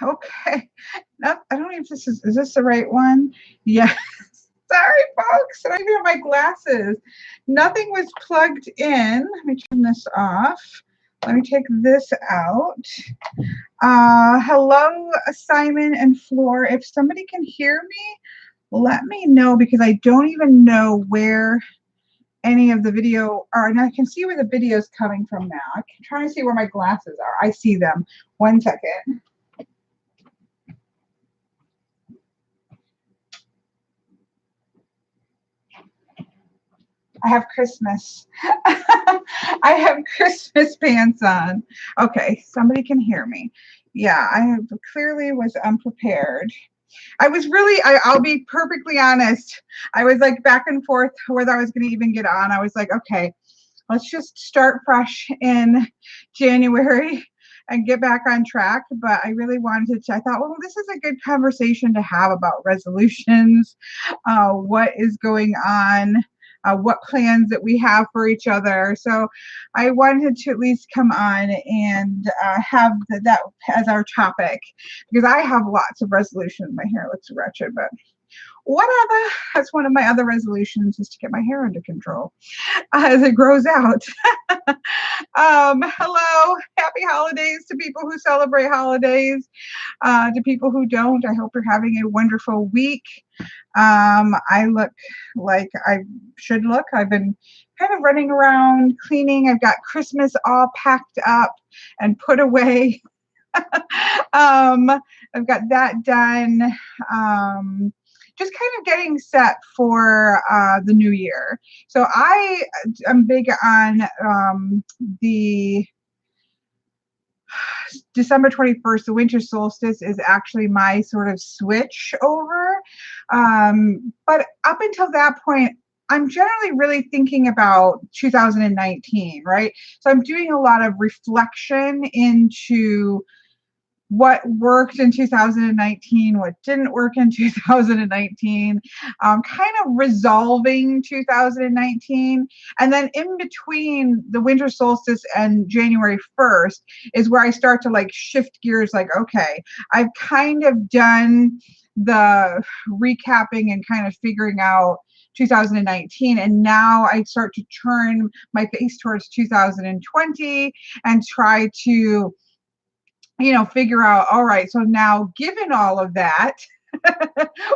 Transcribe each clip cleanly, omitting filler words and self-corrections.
Okay. No, I don't know if this is this the right one? Yes. Sorry, folks. I don't have my glasses. Nothing was plugged in. Let me turn this off. Let me take this out. Hello, Simon and Floor. If somebody can hear me, let me know because I don't even know where any of the video are. And I can see where the video is coming from now. I'm trying to see where my glasses are. I see them. 1 second. I have Christmas. I have Christmas pants on. Okay, somebody can hear me. Yeah, I clearly was unprepared. I was really, I'll be perfectly honest. I was like back and forth whether I was going to even get on. I was like, okay, let's just start fresh in January and get back on track. But I really wanted to, I thought, well, this is a good conversation to have about resolutions, what is going on, what plans that we have for each other. So I wanted to at least come on and have that as our topic because I have lots of resolutions. My hair looks wretched, but whatever. That's one of my other resolutions is to get my hair under control as it grows out. Hello, happy holidays to people who celebrate holidays, to people who don't. I hope you're having a wonderful week. I look like I should look. I've been kind of running around cleaning. I've got Christmas all packed up and put away. I've got that done. Just kind of getting set for the new year. So I am big on the December 21st, the winter solstice is actually my sort of switch over. But up until that point, I'm generally really thinking about 2019, right? So I'm doing a lot of reflection into what worked in 2019, what didn't work in 2019, kind of resolving 2019. And then in between the winter solstice and January 1st is where I start to like shift gears, like, okay, I've kind of done the recapping and kind of figuring out 2019, and now I start to turn my face towards 2020 and try to figure out, all right, so now given all of that,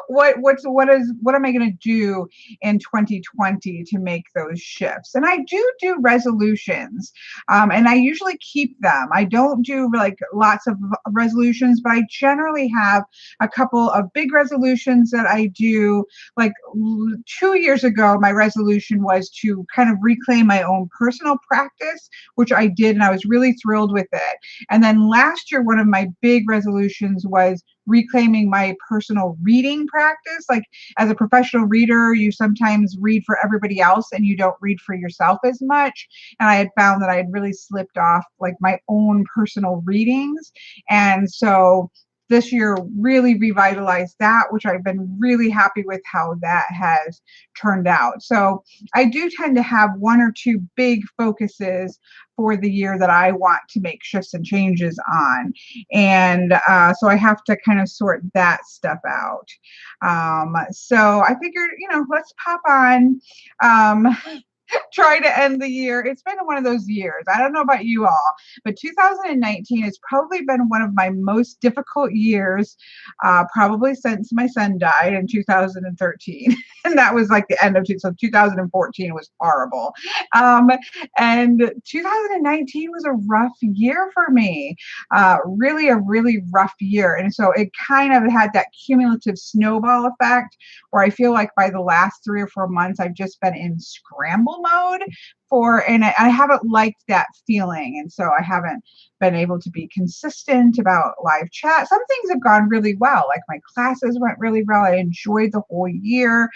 what am I going to do in 2020 to make those shifts? And I do resolutions, and I usually keep them. I don't do like lots of resolutions, but I generally have a couple of big resolutions that I do. Like 2 years ago, my resolution was to kind of reclaim my own personal practice, which I did, and I was really thrilled with it. And then last year, one of my big resolutions was reclaiming my personal reading practice. Like as a professional reader, you sometimes read for everybody else and you don't read for yourself as much. And I had found that I had really slipped off like my own personal readings. And so this year really revitalized that, which I've been really happy with how that has turned out. So I do tend to have one or two big focuses for the year that I want to make shifts and changes on. And so I have to kind of sort that stuff out. So I figured, let's pop on. Try to end the year. It's been one of those years. I don't know about you all, but 2019 has probably been one of my most difficult years, probably since my son died in 2013. And that was like the end of 2014 was horrible. And 2019 was a rough year for me, really a really rough year. And so it kind of had that cumulative snowball effect where I feel like by the last 3 or 4 months, I've just been in scramble mode and I haven't liked that feeling. And so I haven't been able to be consistent about live chat. Some things have gone really well. Like my classes went really well. I enjoyed the whole year.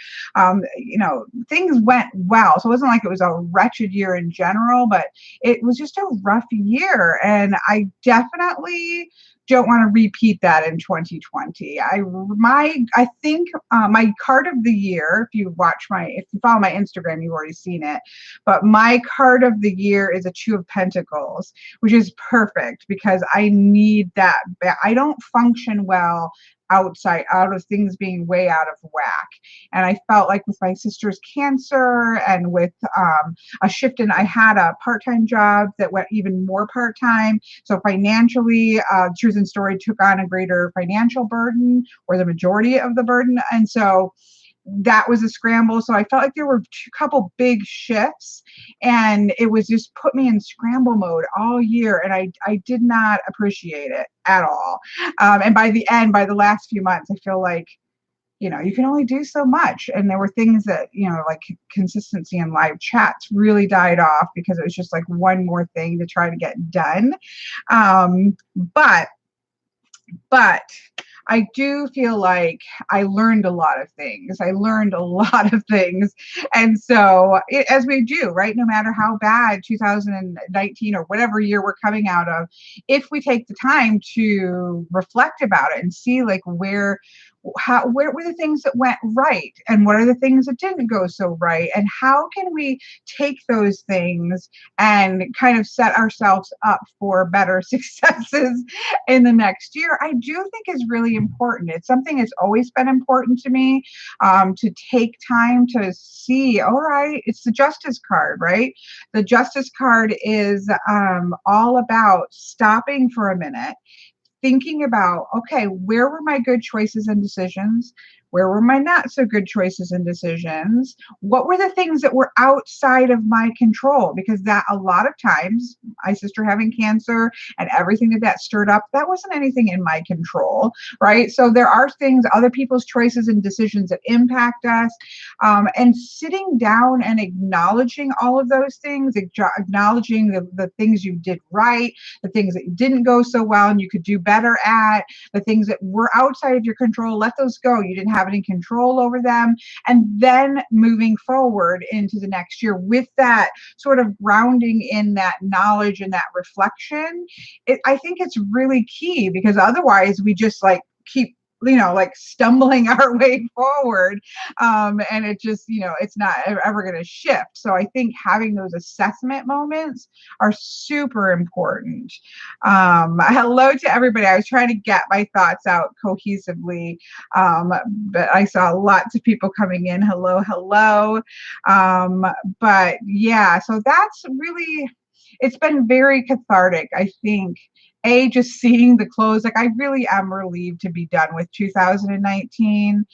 Things went well. So it wasn't like it was a wretched year in general, but it was just a rough year. And I definitely don't want to repeat that in 2020. I think my card of the year, if you follow my Instagram, you've already seen it, but my my card of the year is a Two of Pentacles, which is perfect because I need that. I don't function well out of things being way out of whack. And I felt like with my sister's cancer and with a shift in, I had a part-time job that went even more part-time. So financially, Truth and Story took on a greater financial burden, or the majority of the burden. And so that was a scramble. So I felt like there were a couple big shifts, and it was just put me in scramble mode all year. And I did not appreciate it at all. And by the end, by the last few months, I feel like, you can only do so much. And there were things that, like consistency in live chats really died off because it was just like one more thing to try to get done. But I do feel like I learned a lot of things. And so, as we do, right? No matter how bad 2019 or whatever year we're coming out of, if we take the time to reflect about it and see like where were the things that went right, and what are the things that didn't go so right, and how can we take those things and kind of set ourselves up for better successes in the next year, I do think is really important. It's something that's always been important to me, to take time to see, all right, it's the Justice card, right? The Justice card is all about stopping for a minute, thinking about, okay, where were my good choices and decisions? Where were my not so good choices and decisions? What were the things that were outside of my control? Because that a lot of times, my sister having cancer and everything that stirred up, that wasn't anything in my control, right? So there are things, other people's choices and decisions that impact us. And sitting down and acknowledging all of those things, acknowledging the things you did right, the things that didn't go so well and you could do better at, the things that were outside of your control, let those go. You didn't have any control over them. And then moving forward into the next year with that sort of grounding in that knowledge and that reflection, I think it's really key, because otherwise we just like keep like stumbling our way forward, and it just it's not ever going to shift. So I think having those assessment moments are super important. Hello to everybody. I was trying to get my thoughts out cohesively, but I saw lots of people coming in. Hello. But yeah, so that's really, it's been very cathartic, I think. Just seeing the close, like I really am relieved to be done with 2019.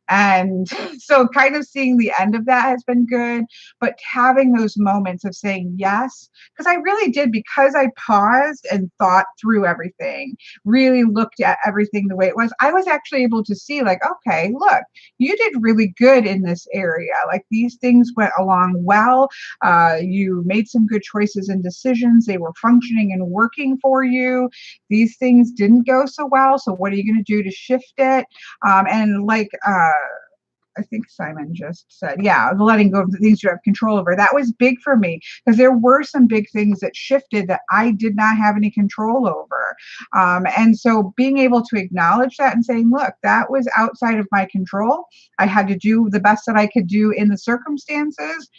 And so kind of seeing the end of that has been good, but having those moments of saying yes, because I really did, because I paused and thought through everything, really looked at everything the way it was. I was actually able to see like, okay, look, you did really good in this area. Like these things went along well. You made some good choices and decisions. They were functioning and working for you. These things didn't go so well. So what are you going to do to shift it? And like, I think Simon just said, yeah, the letting go of the things you have control over. That was big for me, because there were some big things that shifted that I did not have any control over. And so being able to acknowledge that and saying, look, that was outside of my control. I had to do the best that I could do in the circumstances.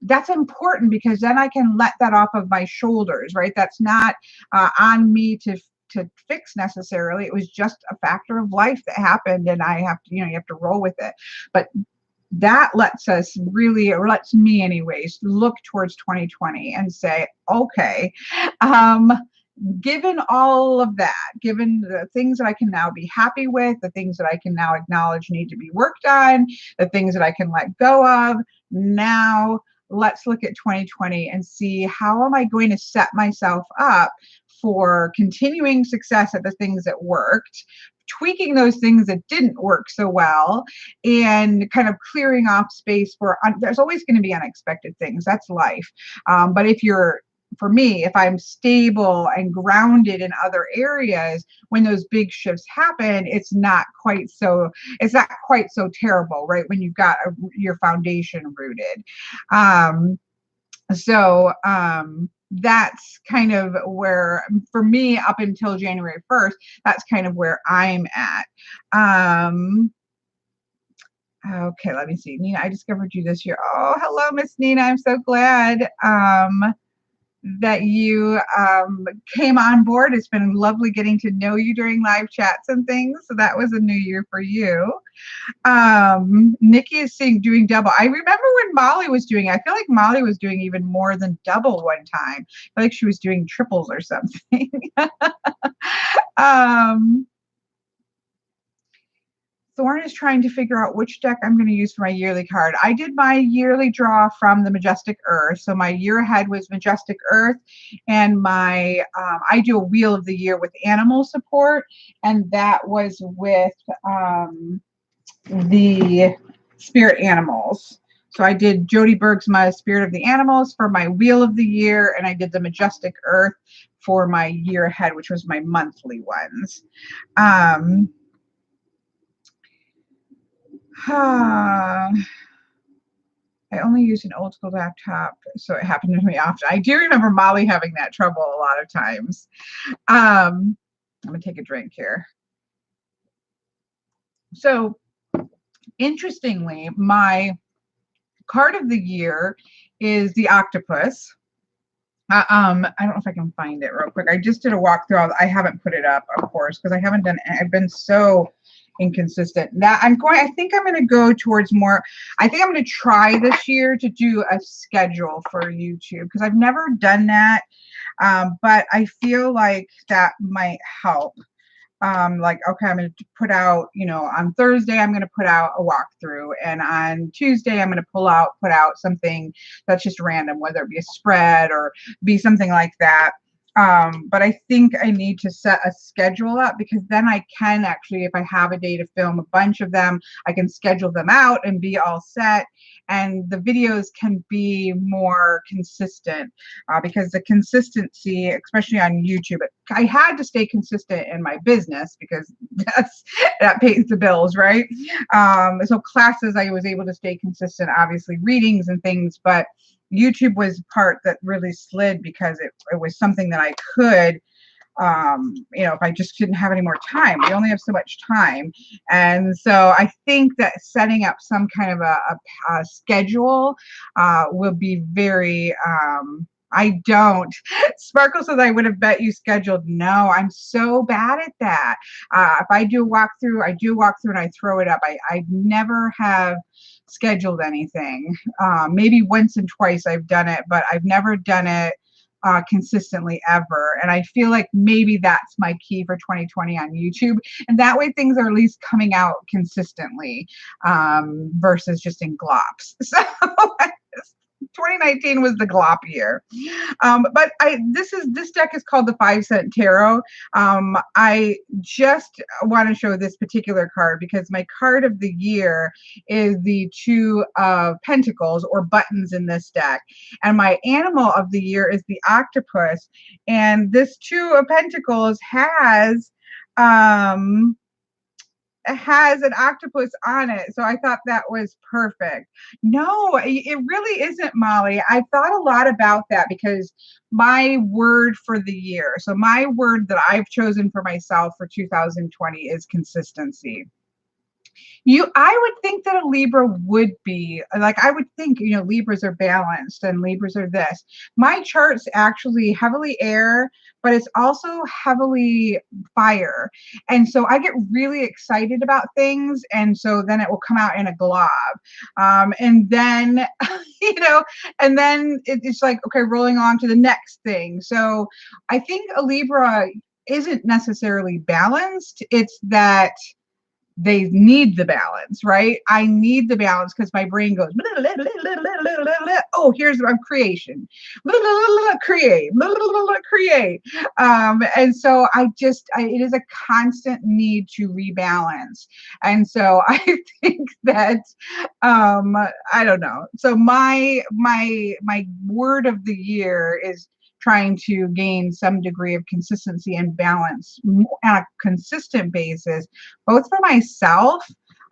That's important, because then I can let that off of my shoulders, right? That's not on me to fix necessarily. It was just a factor of life that happened, and I have to, you have to roll with it. But that lets us really, or lets me anyways, look towards 2020 and say, okay, given all of that, given the things that I can now be happy with, the things that I can now acknowledge need to be worked on, the things that I can let go of, now let's look at 2020 and see, how am I going to set myself up for continuing success at the things that worked, tweaking those things that didn't work so well, and kind of clearing off space for, there's always going to be unexpected things. That's life. But for me, if I'm stable and grounded in other areas, when those big shifts happen, it's not quite so terrible, right? When you've got your foundation rooted. That's kind of where, for me, up until January 1st, that's kind of where I'm at. Okay, let me see. Nina, I discovered you this year. Oh, hello, Miss Nina. I'm so glad that you came on board. It's been lovely getting to know you during live chats and things. So that was a new year for you. Nikki is doing double. I remember when Molly was doing it. I feel like Molly was doing even more than double one time. I feel like she was doing triples or something. um, Thorn is trying to figure out which deck I'm going to use for my yearly card. I did my yearly draw from the Majestic Earth. So my year ahead was Majestic Earth, and my I do a Wheel of the Year with animal support, and that was with the spirit animals. So I did Jody Bergsma's Spirit of the Animals for my Wheel of the Year, and I did the Majestic Earth for my year ahead, which was my monthly ones. I only use an old school laptop, so it happened to me often. I do remember Molly having that trouble a lot of times. I'm gonna take a drink here. So interestingly, my card of the year is the octopus. I don't know if I can find it real quick. I just did a walkthrough. I haven't put it up, of course, because I haven't done. I've been so inconsistent. That I think I'm going to go towards more. I think I'm going to try this year to do a schedule for YouTube because I've never done that. But I feel like that might help. Like, okay, I'm going to put out, on Thursday, I'm going to put out a walkthrough, and on Tuesday, I'm going to put out something that's just random, whether it be a spread or be something like that. But I think I need to set a schedule up because then I can actually, if I have a day to film a bunch of them, I can schedule them out and be all set. And the videos can be more consistent because the consistency, especially on YouTube, I had to stay consistent in my business because that pays the bills, right? So classes, I was able to stay consistent, obviously readings and things, but YouTube was the part that really slid because it was something that I could, if I just didn't have any more time. We only have so much time. And so I think that setting up some kind of a schedule will be very, I don't. Sparkle says I would have bet you scheduled. No, I'm so bad at that. If I do a walkthrough, I do a walkthrough and I throw it up. I never have scheduled anything. Maybe once and twice I've done it, but I've never done it consistently ever. And I feel like maybe that's my key for 2020 on YouTube. And that way things are at least coming out consistently versus just in glops. So 2019 was the glop year. But this deck is called the 5-Cent Tarot. I just want to show this particular card because my card of the year is the 2 of Pentacles or buttons in this deck. And my animal of the year is the octopus. And this 2 of Pentacles has an octopus on it. So I thought that was perfect. No, it really isn't, Molly. I thought a lot about that because my word for the year, so my word that I've chosen for myself for 2020 is consistency. I would think that a Libra would be like, I would think, Libras are balanced and Libras are this. My chart's actually heavily air, but it's also heavily fire. And so I get really excited about things. And so then it will come out in a glob. And then, and then it's like, okay, rolling on to the next thing. So I think a Libra isn't necessarily balanced. It's that they need the balance, right? I need the balance because my brain goes, oh, here's my creation, create. And so it is a constant need to rebalance. And so I think that, I don't know. So my word of the year is trying to gain some degree of consistency and balance on a consistent basis, both for myself,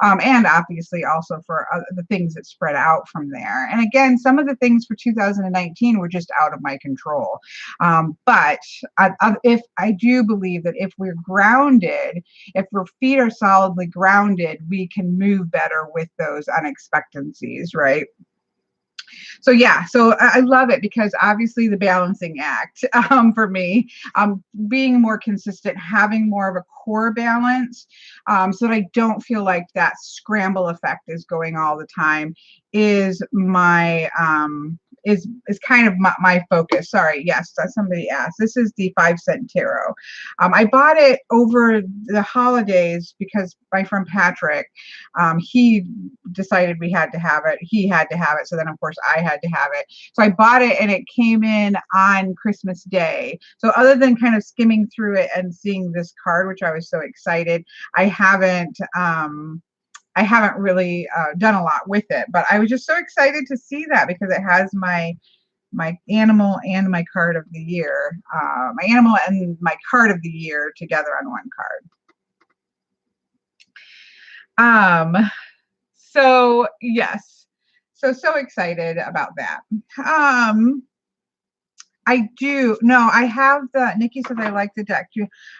and obviously also for the things that spread out from there. And again, some of the things for 2019 were just out of my control. But if I do believe that if we're grounded, if our feet are solidly grounded, we can move better with those unexpectancies, right? So yeah, so I love it because obviously the balancing act for me, being more consistent, having more of a core balance, so that I don't feel like that scramble effect is going all the time, is my is kind of my focus. Sorry, yes, somebody asked. This is the 5-cent tarot. I bought it over the holidays because my friend Patrick, he decided we had to have it. He had to have it. So then, of course, I had to have it. So I bought it and it came in on Christmas Day. So other than kind of skimming through it and seeing this card, which I was so excited, I haven't really done a lot with it. But I was just so excited to see that because it has my animal and my card of the year, my animal and my card of the year together on one card. So yes, so excited about that. I do. No, I have Nikki says I like the deck.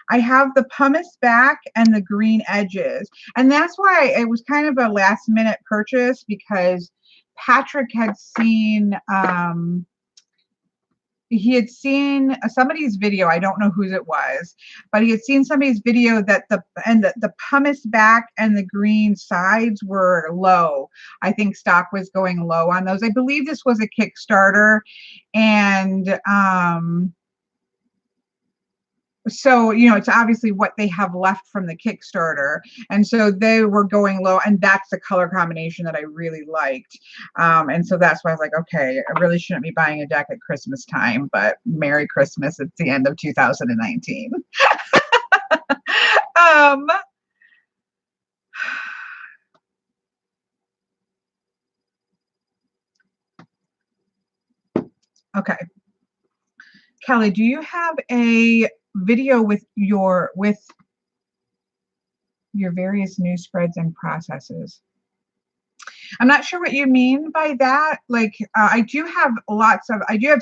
I have the pumice back and the green edges. And that's why it was kind of a last minute purchase, because Patrick had seen, he had seen somebody's video. I don't know whose it was, but he had seen somebody's video that the pumice back and the green sides were low. I think stock was going low on those. I believe this was a Kickstarter, and so, it's obviously what they have left from the Kickstarter. And so they were going low, and that's the color combination that I really liked. And so that's why I was like, okay, I really shouldn't be buying a deck at Christmas time, but Merry Christmas. It's the end of 2019. Okay. Kelly, do you have a video with your various news spreads and processes? I'm not sure what you mean by that. Like, I do have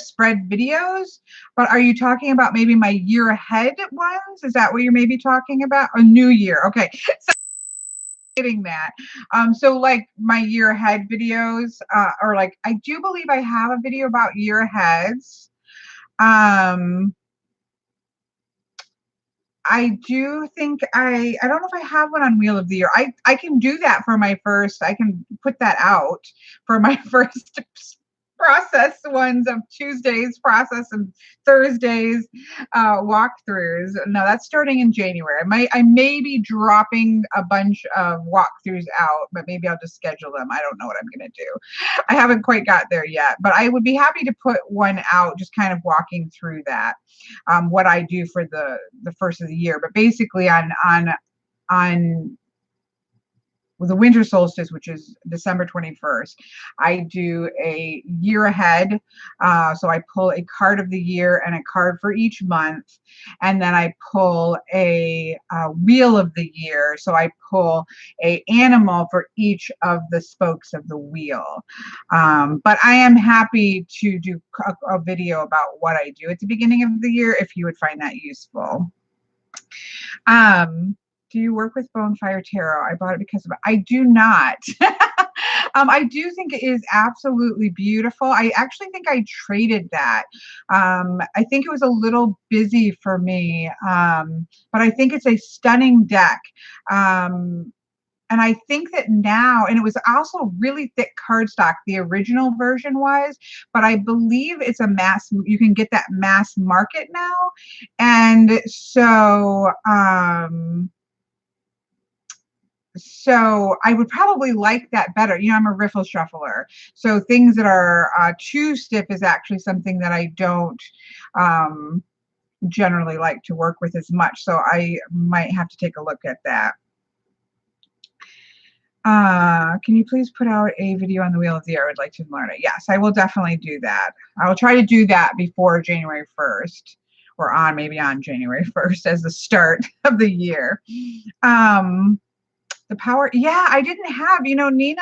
spread videos, but are you talking about maybe my year ahead ones? Is that what you're maybe talking about? Or new year? Okay. So getting that. So like my year ahead videos, or like, I do believe I have a video about year aheads. I do think I don't know if I have one on Wheel of the Year. I can do that for my first. I can put that out for my first process ones of Tuesdays process and Thursdays walkthroughs. No, that's starting in January. I may be dropping a bunch of walkthroughs out, but maybe I'll just schedule them. I don't know what I'm going to do. I haven't quite got there yet, but I would be happy to put one out, just kind of walking through that, what I do for the first of the year. But basically on the winter solstice, which is December 21st, I do a year ahead. So I pull a card of the year and a card for each month. And then I pull a wheel of the year. So I pull a animal for each of the spokes of the wheel. But I am happy to do a video about what I do at the beginning of the year if you would find that useful. Do you work with Bonefire Tarot? I bought it because of it. I do not. I do think it is absolutely beautiful. I actually think I traded that. I think it was a little busy for me, but I think it's a stunning deck. And I think that now, and it was also really thick cardstock, the original version was, but I believe it's you can get that mass market now. And so, so I would probably like that better. I'm a riffle shuffler. So things that are too stiff is actually something that I don't generally like to work with as much. So I might have to take a look at that. Can you please put out a video on the Wheel of the Year? I would like to learn it. Yes, I will definitely do that. I will try to do that before January 1st, or maybe on January 1st as the start of the year. The power, yeah, I didn't have, Nina,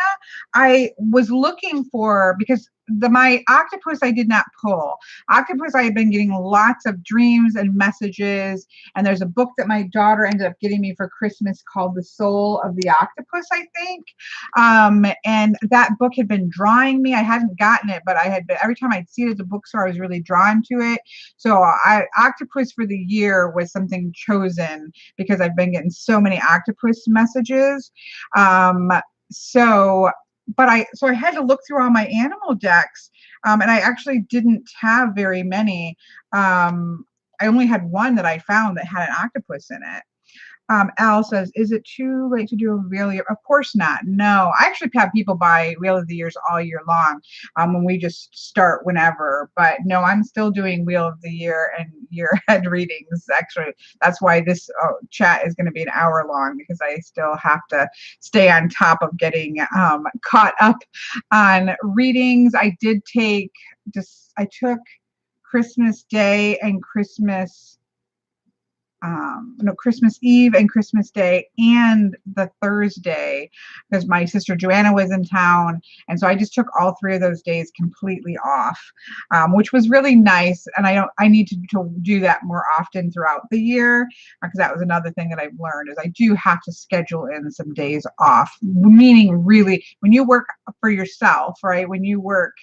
I was looking for, because my octopus I did not pull. Octopus, I had been getting lots of dreams and messages, and there's a book that my daughter ended up getting me for Christmas called The Soul of the Octopus, I think. And that book had been drawing me. I hadn't gotten it, but I had been, every time I'd see it at the bookstore, I was really drawn to it. So Octopus for the year was something chosen because I've been getting so many octopus messages. Um, so, so I had to look through all my animal decks, and I actually didn't have very many. I only had one that I found that had an octopus in it. Al says, is it too late to do a Wheel of the Year? Of course not. No, I actually have people buy Wheel of the Years all year long, when we just start whenever. But no, I'm still doing Wheel of the Year and year ahead readings. Actually, that's why this chat is going to be an hour long, because I still have to stay on top of getting caught up on readings. I took Christmas Day and Christmas Eve and Christmas Day and the Thursday, because my sister Joanna was in town. And so I just took all 3 of those days completely off, which was really nice. And I need to do that more often throughout the year, because that was another thing that I've learned, is I do have to schedule in some days off, meaning really when you work for yourself, right? When you work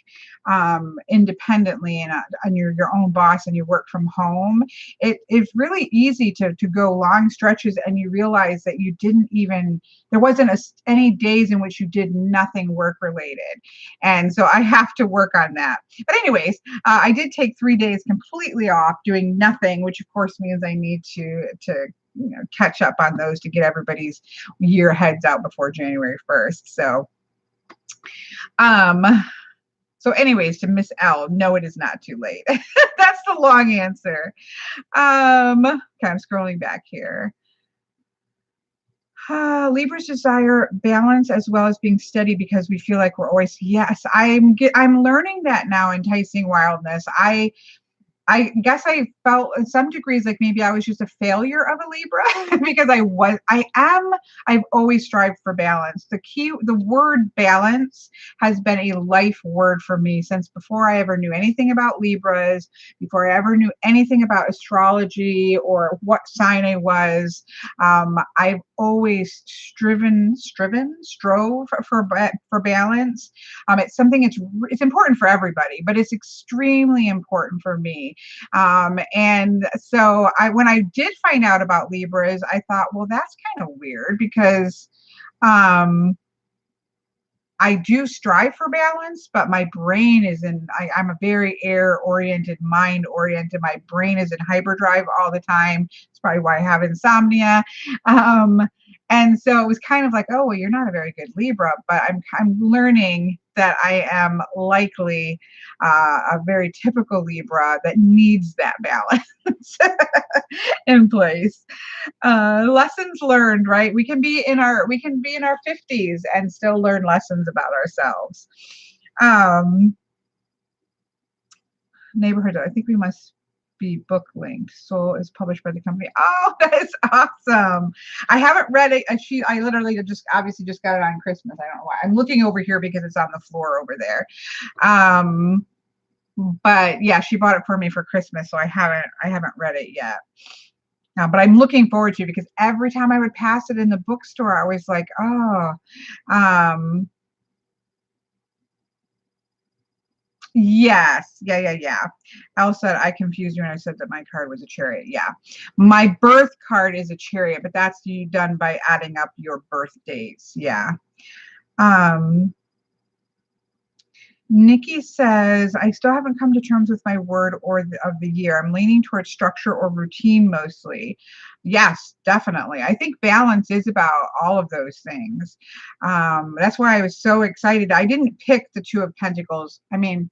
independently and you're your own boss and you work from home, it's really easy to go long stretches and you realize that there wasn't any days in which you did nothing work related. And so I have to work on that. But anyways, I did take 3 days completely off doing nothing, which of course means I need to catch up on those to get everybody's year heads out before January 1st. So anyways, to Miss L, no, it is not too late. That's the long answer. Okay, I'm scrolling back here. Libras desire balance as well as being steady because we feel like we're always, yes, I'm learning that now, enticing wildness. I guess I felt in some degrees like maybe I was just a failure of a Libra because I've always strived for balance. The word balance has been a life word for me since before I ever knew anything about Libras, before I ever knew anything about astrology or what sign I was. I've always strove for balance. It's something it's important for everybody, but it's extremely important for me. And so when I did find out about Libras, I thought, well, that's kind of weird because I do strive for balance, but my brain I'm a very air-oriented, mind-oriented. My brain is in hyperdrive all the time. It's probably why I have insomnia. And so it was kind of like, oh, well, you're not a very good Libra, but I'm learning that I am likely a very typical Libra that needs that balance in place. Lessons learned, right? We can be in our 50s and still learn lessons about ourselves. Neighborhood, I think we must be book linked. Soul is published by the company. Oh, that is awesome. I haven't read it. I literally obviously just got it on Christmas. I don't know why. I'm looking over here because it's on the floor over there. But yeah, she bought it for me for Christmas, so I haven't read it yet. But I'm looking forward to it because every time I would pass it in the bookstore, I was like, oh, yes. Yeah. Elle said, I confused you when I said that my card was a chariot. Yeah. My birth card is a chariot, but that's done by adding up your birth dates. Yeah. Nikki says, I still haven't come to terms with my word of the year. I'm leaning towards structure or routine mostly. Yes, definitely. I think balance is about all of those things. That's why I was so excited. I didn't pick the Two of Pentacles. I mean,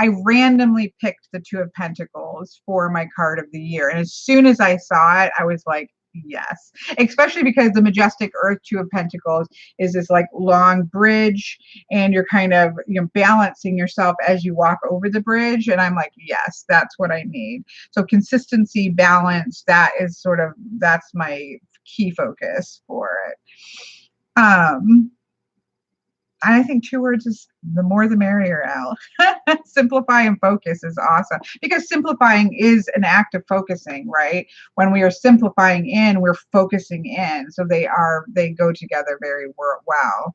I randomly picked the Two of Pentacles for my card of the year. And as soon as I saw it, I was like, yes, especially because the majestic Earth Two of Pentacles is this like long bridge and you're kind of balancing yourself as you walk over the bridge. And I'm like, yes, that's what I need. So consistency, balance, that's my key focus for it. Um, I think 2 words is the more the merrier, Al. Simplify and focus is awesome because simplifying is an act of focusing, right? When we are simplifying in, we're focusing in. So they go together very well.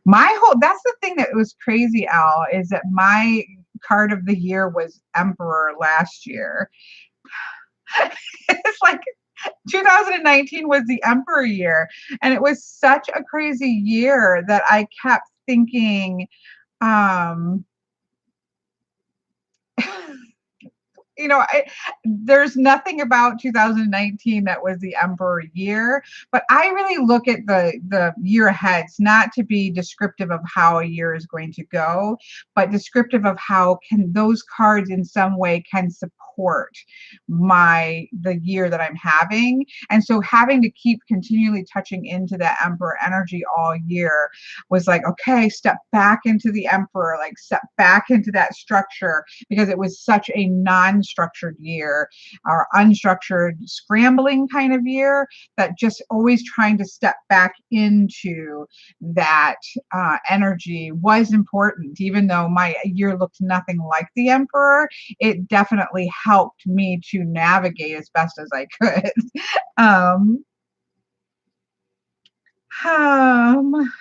That's the thing that was crazy, Al, is that my card of the year was Emperor last year. It's like 2019 was the Emperor year. And it was such a crazy year that I kept thinking, um, there's nothing about 2019 that was the Emperor year, but I really look at the year aheads not to be descriptive of how a year is going to go, but descriptive of how can those cards in some way can support the year that I'm having. And so having to keep continually touching into that Emperor energy all year was like, okay, step back into the Emperor, like step back into that structure, because it was such a non-structured year or unstructured scrambling kind of year, that just always trying to step back into that energy was important. Even though my year looked nothing like the Emperor, it definitely helped me to navigate as best as I could. um,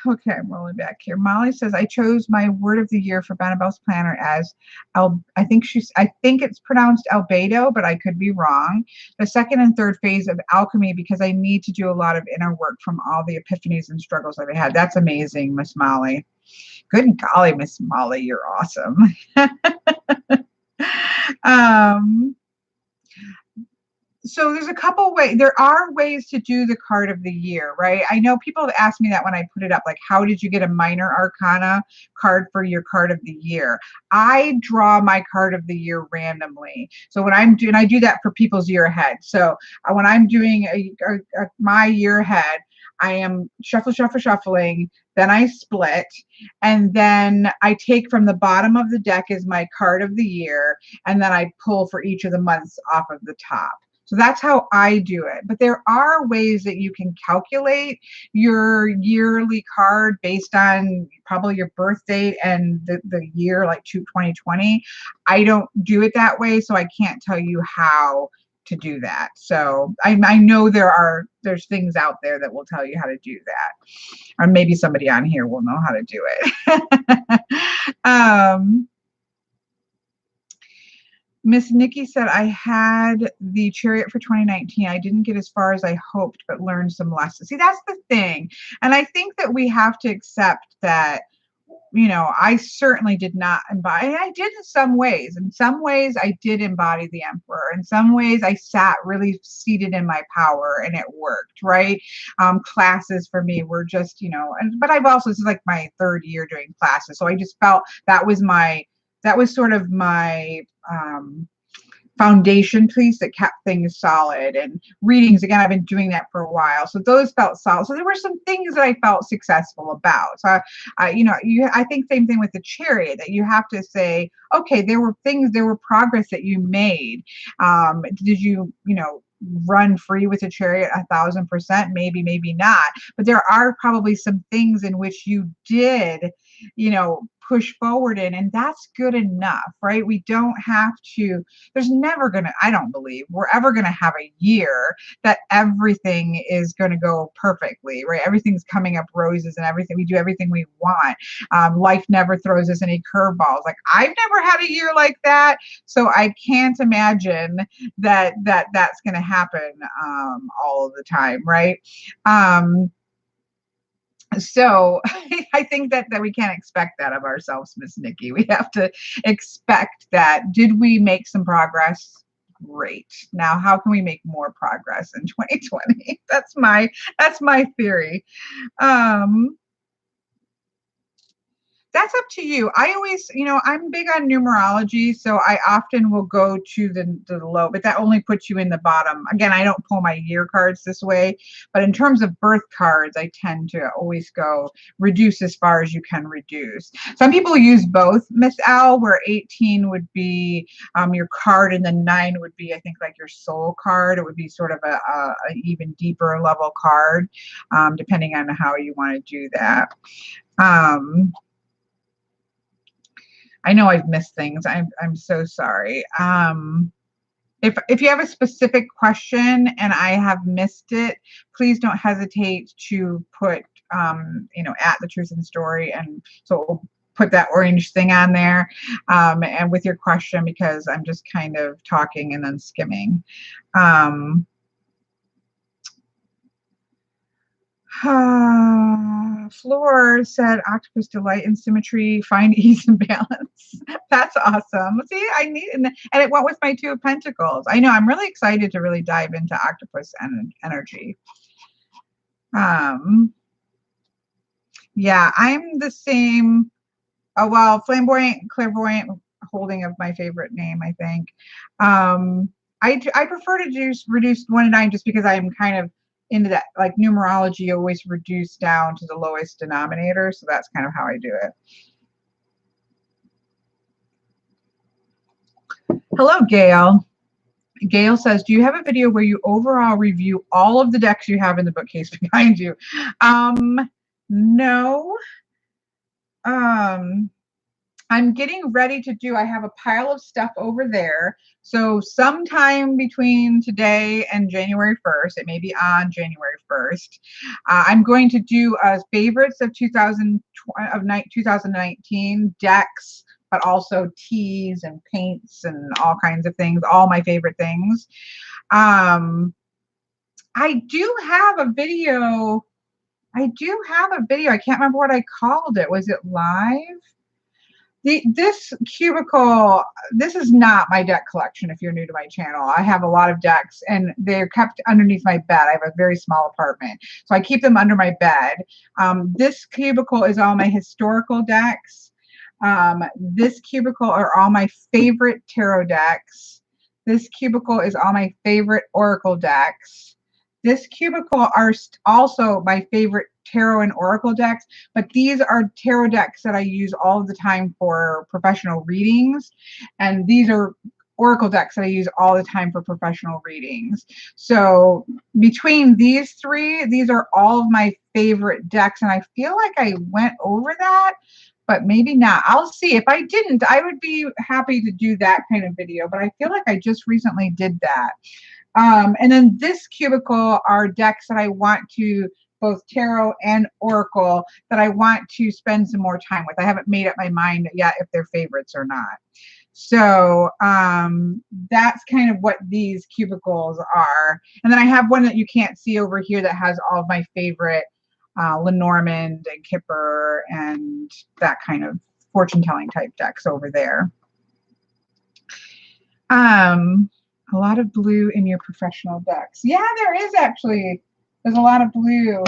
okay, I'm rolling back here. Molly says, I chose my word of the year for Bannabelle's planner as I think it's pronounced albedo, but I could be wrong. The second and third phase of alchemy, because I need to do a lot of inner work from all the epiphanies and struggles I've had. That's amazing, Miss Molly. Good golly, Miss Molly, you're awesome. um, so there's a couple ways. There are ways to do the card of the year, right? I know people have asked me that when I put it up, like, how did you get a minor arcana card for your card of the year? I draw my card of the year randomly. So when I'm doing, I do that for people's year ahead. So when I'm doing my year ahead, I am shuffling, then I split, and then I take from the bottom of the deck as my card of the year, and then I pull for each of the months off of the top. So that's how I do it. But there are ways that you can calculate your yearly card based on probably your birth date and the year, like 2020. I don't do it that way, so I can't tell you how to do that. So I know there's things out there that will tell you how to do that. Or maybe somebody on here will know how to do it. Miss Nikki said, I had the Chariot for 2019. I didn't get as far as I hoped, but learned some lessons. See, that's the thing. And I think that we have to accept that, I certainly did not embody. I did in some ways. In some ways, I did embody the Emperor. In some ways, I sat really seated in my power and it worked, right? Classes for me were just, but this is like my third year doing classes. So I just felt that was sort of my foundation piece that kept things solid. And readings, again, I've been doing that for a while, so those felt solid. So there were some things that I felt successful about. So I think same thing with the Chariot, that you have to say, okay, there were progress that you made. Did you run free with a Chariot 1,000%? Maybe not, but there are probably some things in which you did push forward in, and that's good enough, right? We don't have to, I don't believe we're ever going to have a year that everything is going to go perfectly, right? Everything's coming up roses and everything, we do everything we want. Life never throws us any curveballs. Like, I've never had a year like that, so I can't imagine that's going to happen all of the time, right? So I think that we can't expect that of ourselves, Miss Nikki. We have to expect that. Did we make some progress? Great. Now, how can we make more progress in 2020? That's my theory. That That's up to you. I always, I'm big on numerology, so I often will go to the low, but that only puts you in the bottom. Again, I don't pull my year cards this way, but in terms of birth cards, I tend to always go reduce as far as you can reduce. Some people use both, Miss Al, where 18 would be your card, and then 9 would be, I think, like your soul card. It would be sort of a even deeper level card, depending on how you want to do that. I know I've missed things. I'm so sorry. If you have a specific question and I have missed it, please don't hesitate to put at the Truth and Story, and so we'll put that orange thing on there, and with your question, because I'm just kind of talking and then skimming. Floor said, octopus delight in symmetry, find ease and balance. That's awesome. See, I need, and it went with my 2 of Pentacles. I know, I'm really excited to really dive into octopus energy. Yeah, I'm the same. Oh, well, flamboyant, clairvoyant, holding of my favorite name, I think. I prefer to just reduce 1 to 9 just because I'm kind of into that, like numerology, always reduce down to the lowest denominator. So that's kind of how I do it. Hello, Gail. Gail says, do you have a video where you overall review all of the decks you have in the bookcase behind you? No. I'm getting ready to do, I have a pile of stuff over there. So sometime between today and January 1st, it may be on January 1st, I'm going to do favorites of 2019 decks, but also teas and paints and all kinds of things, all my favorite things. I do have a video. I can't remember what I called it. Was it live? This cubicle, this is not my deck collection. If you're new to my channel, I have a lot of decks and they're kept underneath my bed. I have a very small apartment, so I keep them under my bed. This cubicle is all my historical decks. This cubicle are all my favorite tarot decks. This cubicle is all my favorite oracle decks. This cubicle are also my favorite tarot and oracle decks, but these are tarot decks that I use all the time for professional readings, and these are oracle decks that I use all the time for professional readings. So between these 3, these are all of my favorite decks, and I feel like I went over that, but maybe not. I'll see. If I didn't, I would be happy to do that kind of video, but I feel like I just recently did that. And then this cubicle are decks that I want to, both tarot and oracle, that I want to spend some more time with. I haven't made up my mind yet if they're favorites or not. So that's kind of what these cubicles are. And then I have one that you can't see over here that has all of my favorite Lenormand and Kipper and that kind of fortune-telling type decks over there. A lot of blue in your professional decks. Yeah, there is actually. There's a lot of blue.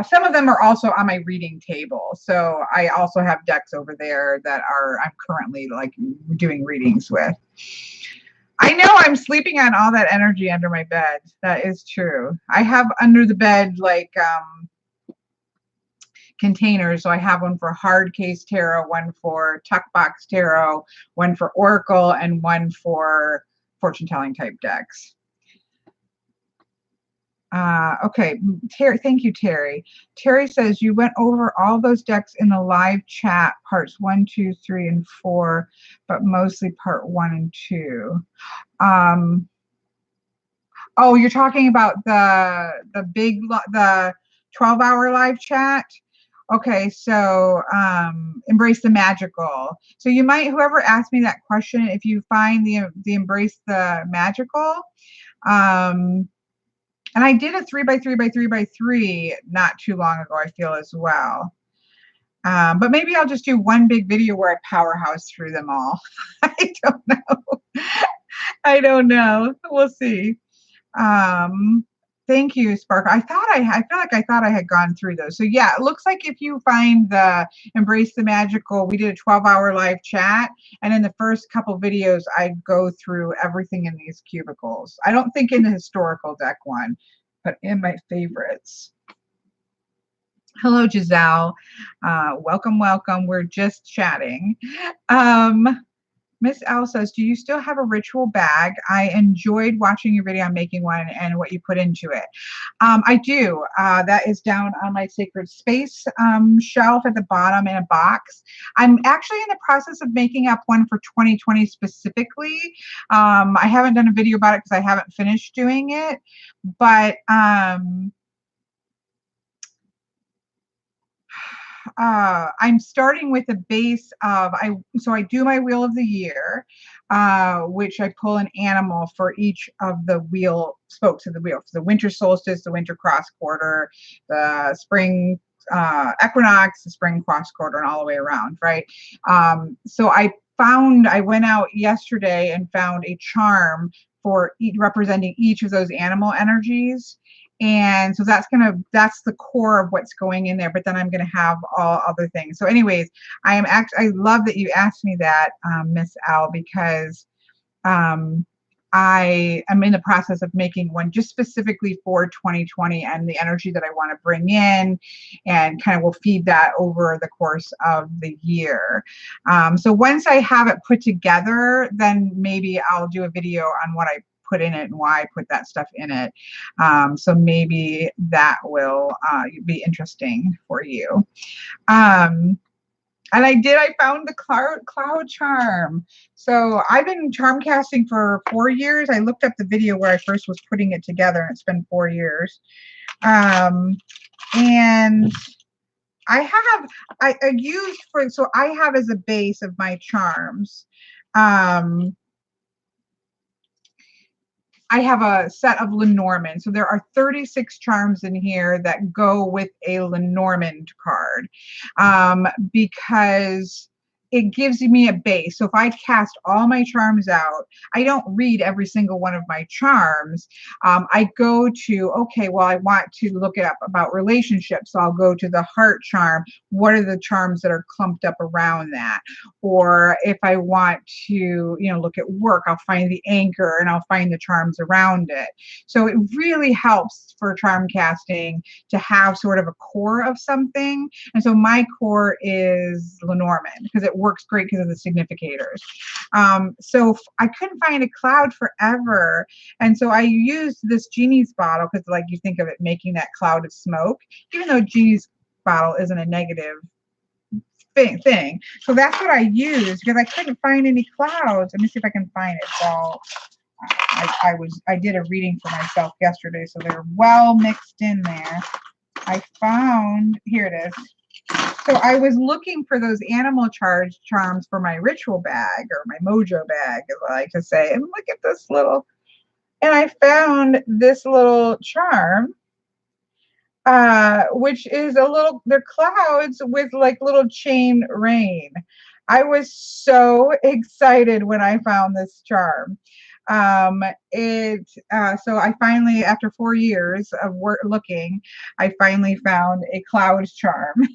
Some of them are also on my reading table. So I also have decks over there that I'm currently like doing readings with. I know I'm sleeping on all that energy under my bed. That is true. I have under the bed like containers. So I have one for hard case tarot, one for tuck box tarot, one for oracle, and one for fortune telling type decks. Okay, Terry, thank you, Terry. Terry says you went over all those decks in the live chat, parts 1, 2, 3, and 4, but mostly part 1 and 2. Oh, you're talking about the 12-hour live chat? Okay, so embrace the magical. So you might, whoever asked me that question, if you find the embrace the magical, and I did a 3x3x3x3 not too long ago, I feel, as well. But maybe I'll just do one big video where I powerhouse through them all. I don't know. We'll see. Thank you, Sparkle. I feel like I thought I had gone through those. So yeah, it looks like if you find the Embrace the Magical, we did a 12-hour live chat, and in the first couple videos, I go through everything in these cubicles. I don't think in the historical deck one, but in my favorites. Hello, Giselle. Welcome, welcome. We're just chatting. Miss L says, do you still have a ritual bag? I enjoyed watching your video on making one and what you put into it. I do. That is down on my Sacred Space shelf at the bottom in a box. I'm actually in the process of making up one for 2020 specifically. I haven't done a video about it because I haven't finished doing it, but I'm starting with a base of, so I do my wheel of the year, which I pull an animal for each of the wheel spokes of the wheel. For the winter solstice, the winter cross quarter, the spring equinox, the spring cross quarter, and all the way around, right? So I went out yesterday and found a charm for representing each of those animal energies. And so that's the core of what's going in there, but then I'm gonna have all other things. So anyways, I love that you asked me that, Miss Al, because I am in the process of making one just specifically for 2020 and the energy that I want to bring in, and kind of will feed that over the course of the year. So once I have it put together, then maybe I'll do a video on what I put in it and why I put that stuff in it. So maybe that will be interesting for you. And I found the cloud charm. So I've been charm casting for 4 years. I looked up the video where I first was putting it together, and it's been 4 years. And I have as a base of my charms, I have a set of Lenormand. So there are 36 charms in here that go with a Lenormand card, because it gives me a base. So if I cast all my charms out, I don't read every single one of my charms. I go to, okay, well, I want to look it up about relationships. So I'll go to the heart charm. What are the charms that are clumped up around that? Or if I want to, look at work, I'll find the anchor and I'll find the charms around it. So it really helps for charm casting to have sort of a core of something. And so my core is Lenormand because it works great because of the significators. So I couldn't find a cloud forever. And so I used this genie's bottle because, like, you think of it making that cloud of smoke, even though genie's bottle isn't a negative thing. So that's what I used because I couldn't find any clouds. Let me see if I can find it. So I did a reading for myself yesterday, so they're well mixed in there. I found, here it is. So I was looking for those animal charms for my ritual bag, or my mojo bag, as I like to say. And look at this little, and I found this little charm, which is they're clouds with like little chain rain. I was so excited when I found this charm. So I finally, after 4 years of looking, I finally found a cloud charm.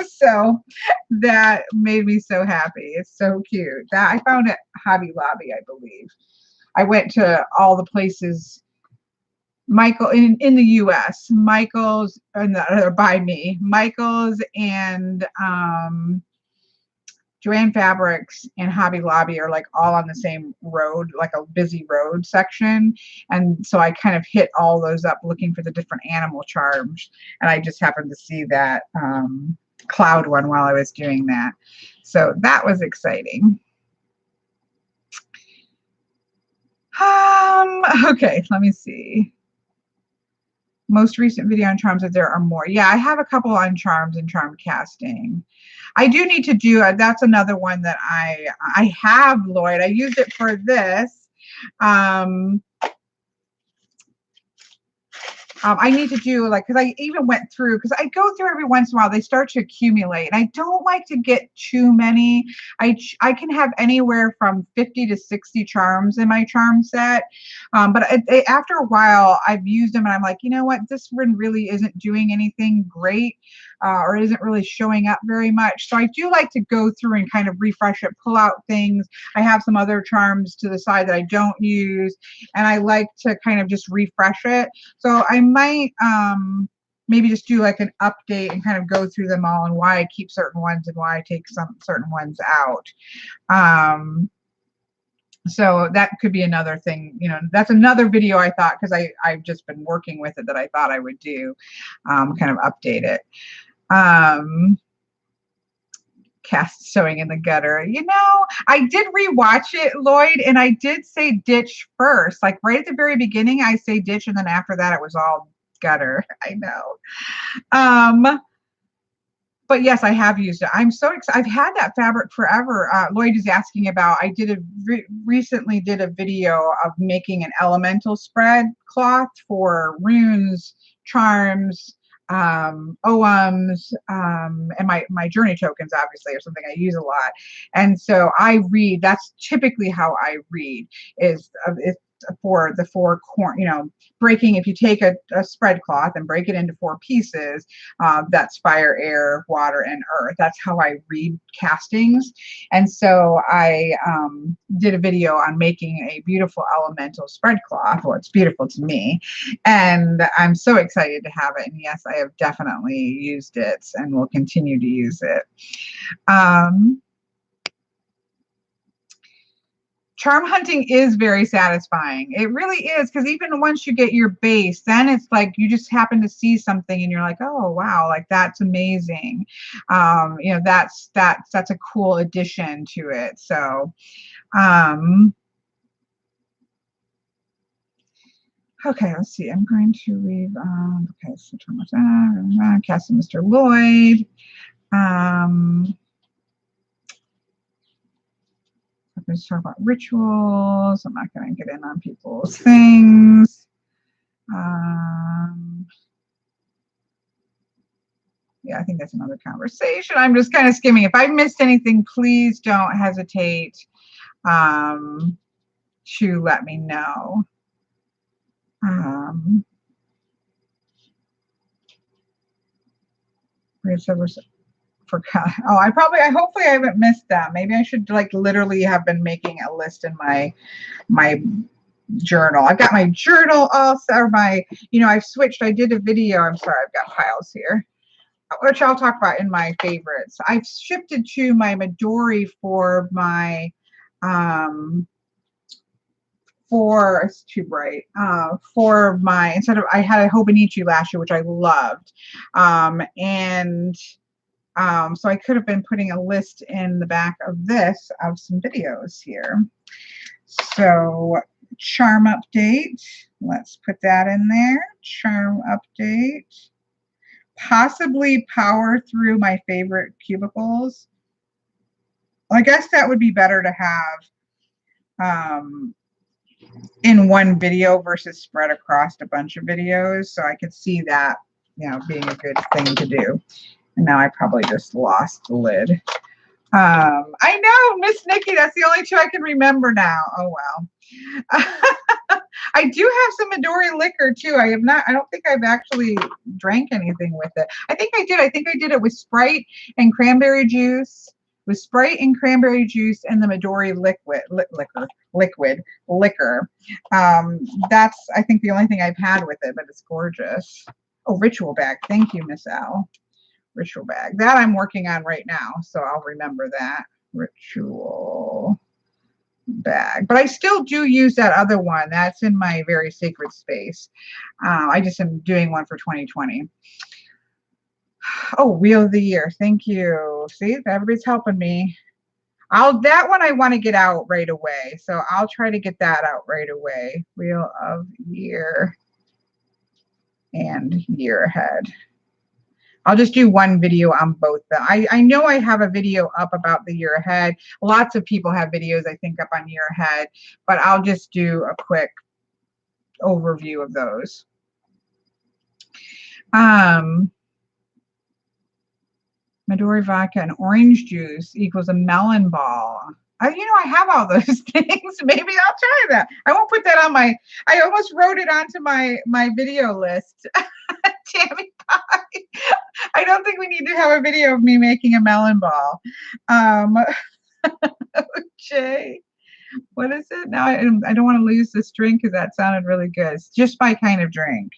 So that made me so happy. It's so cute. That I found at Hobby Lobby, I believe. I went to all the places, Michael in the US, Michael's, or by me, Michael's and Joanne Fabrics and Hobby Lobby are like all on the same road, like a busy road section. And so I kind of hit all those up looking for the different animal charms. And I just happened to see that cloud one while I was doing that. So that was exciting. Okay, let me see. Most recent video on charms, if there are more. Yeah, I have a couple on charms and charm casting. I do need to do, that's another one that I have, Lloyd. I used it for this. I need to do like, because I even went through, because I go through every once in a while, they start to accumulate. And I don't like to get too many. I can have anywhere from 50 to 60 charms in my charm set. But after a while, I've used them and I'm like, you know what, this one really isn't doing anything great. Or isn't really showing up very much. So I do like to go through and kind of refresh it, pull out things. I have some other charms to the side that I don't use, and I like to kind of just refresh it. So I might maybe just do like an update and kind of go through them all and why I keep certain ones and why I take some certain ones out. So that could be another thing, you know, that's another video I thought, because I've just been working with it, that I thought I would do, kind of update it. Cast Sewing in the Gutter. You know, I did rewatch it, Lloyd, and I did say ditch first. Like right at the very beginning, I say ditch, and then after that, it was all gutter. I know. But yes, I have used it. I'm so excited. I've had that fabric forever. Lloyd is asking about, I did recently did a video of making an elemental spread cloth for runes, charms, OMs, and my journey tokens, obviously, are something I use a lot. And so I read, that's typically how I read, is for the four corner, you know, breaking, if you take a spread cloth and break it into 4 pieces, that's fire, air, water, and earth. That's how I read castings. And so I did a video on making a beautiful elemental spread cloth. Well, it's beautiful to me, and I'm so excited to have it. And yes, I have definitely used it and will continue to use it. Charm hunting is very satisfying. It really is, because even once you get your base, then it's like you just happen to see something and you're like, oh wow, like that's amazing. You know, that's a cool addition to it. So okay, let's see. I'm going to leave. Okay, so casting Mr. Lloyd. Let's talk about rituals. I'm not going to get in on people's things. Yeah, I think that's another conversation. I'm just kind of skimming. If I missed anything, please don't hesitate to let me know. Hopefully I haven't missed that. Maybe I should like literally have been making a list in my journal. I've got my journal also, or I've switched. I did a video. I'm sorry, I've got piles here, which I'll talk about in my favorites. I've shifted to my Midori for my it's too bright, for my, instead of, I had a Hobonichi last year, which I loved, so I could have been putting a list in the back of this of some videos here. So charm update, let's put that in there. Charm update. Possibly power through my favorite cubicles. I guess that would be better to have in one video versus spread across a bunch of videos. So I could see that, being a good thing to do. And now I probably just lost the lid. I know, Miss Nikki, that's the only 2 I can remember now. Oh, well. I do have some Midori liquor, too. I don't think I've actually drank anything with it. I think I did. I think I did it with Sprite and cranberry juice. With Sprite and cranberry juice and the Midori liquor. That's, I think, the only thing I've had with it, but it's gorgeous. Oh, ritual bag. Thank you, Miss Al. Ritual bag. That I'm working on right now, so I'll remember that. Ritual bag. But I still do use that other one. That's in my very sacred space. I just am doing one for 2020. Oh, Wheel of the Year. Thank you. See, everybody's helping me. That one I want to get out right away, so I'll try to get that out right away. Wheel of Year and Year Ahead. I'll just do one video on both. I know I have a video up about the year ahead. Lots of people have videos, I think, up on year ahead, but I'll just do a quick overview of those. Um, Midori vodka and orange juice equals a melon ball. I have all those things. Maybe I'll try that. I won't put that on my, I almost wrote it onto my video list. Tammy pie. I don't think we need to have a video of me making a melon ball. Jay, what is it? Now I don't want to lose this drink because that sounded really good. It's just my kind of drink.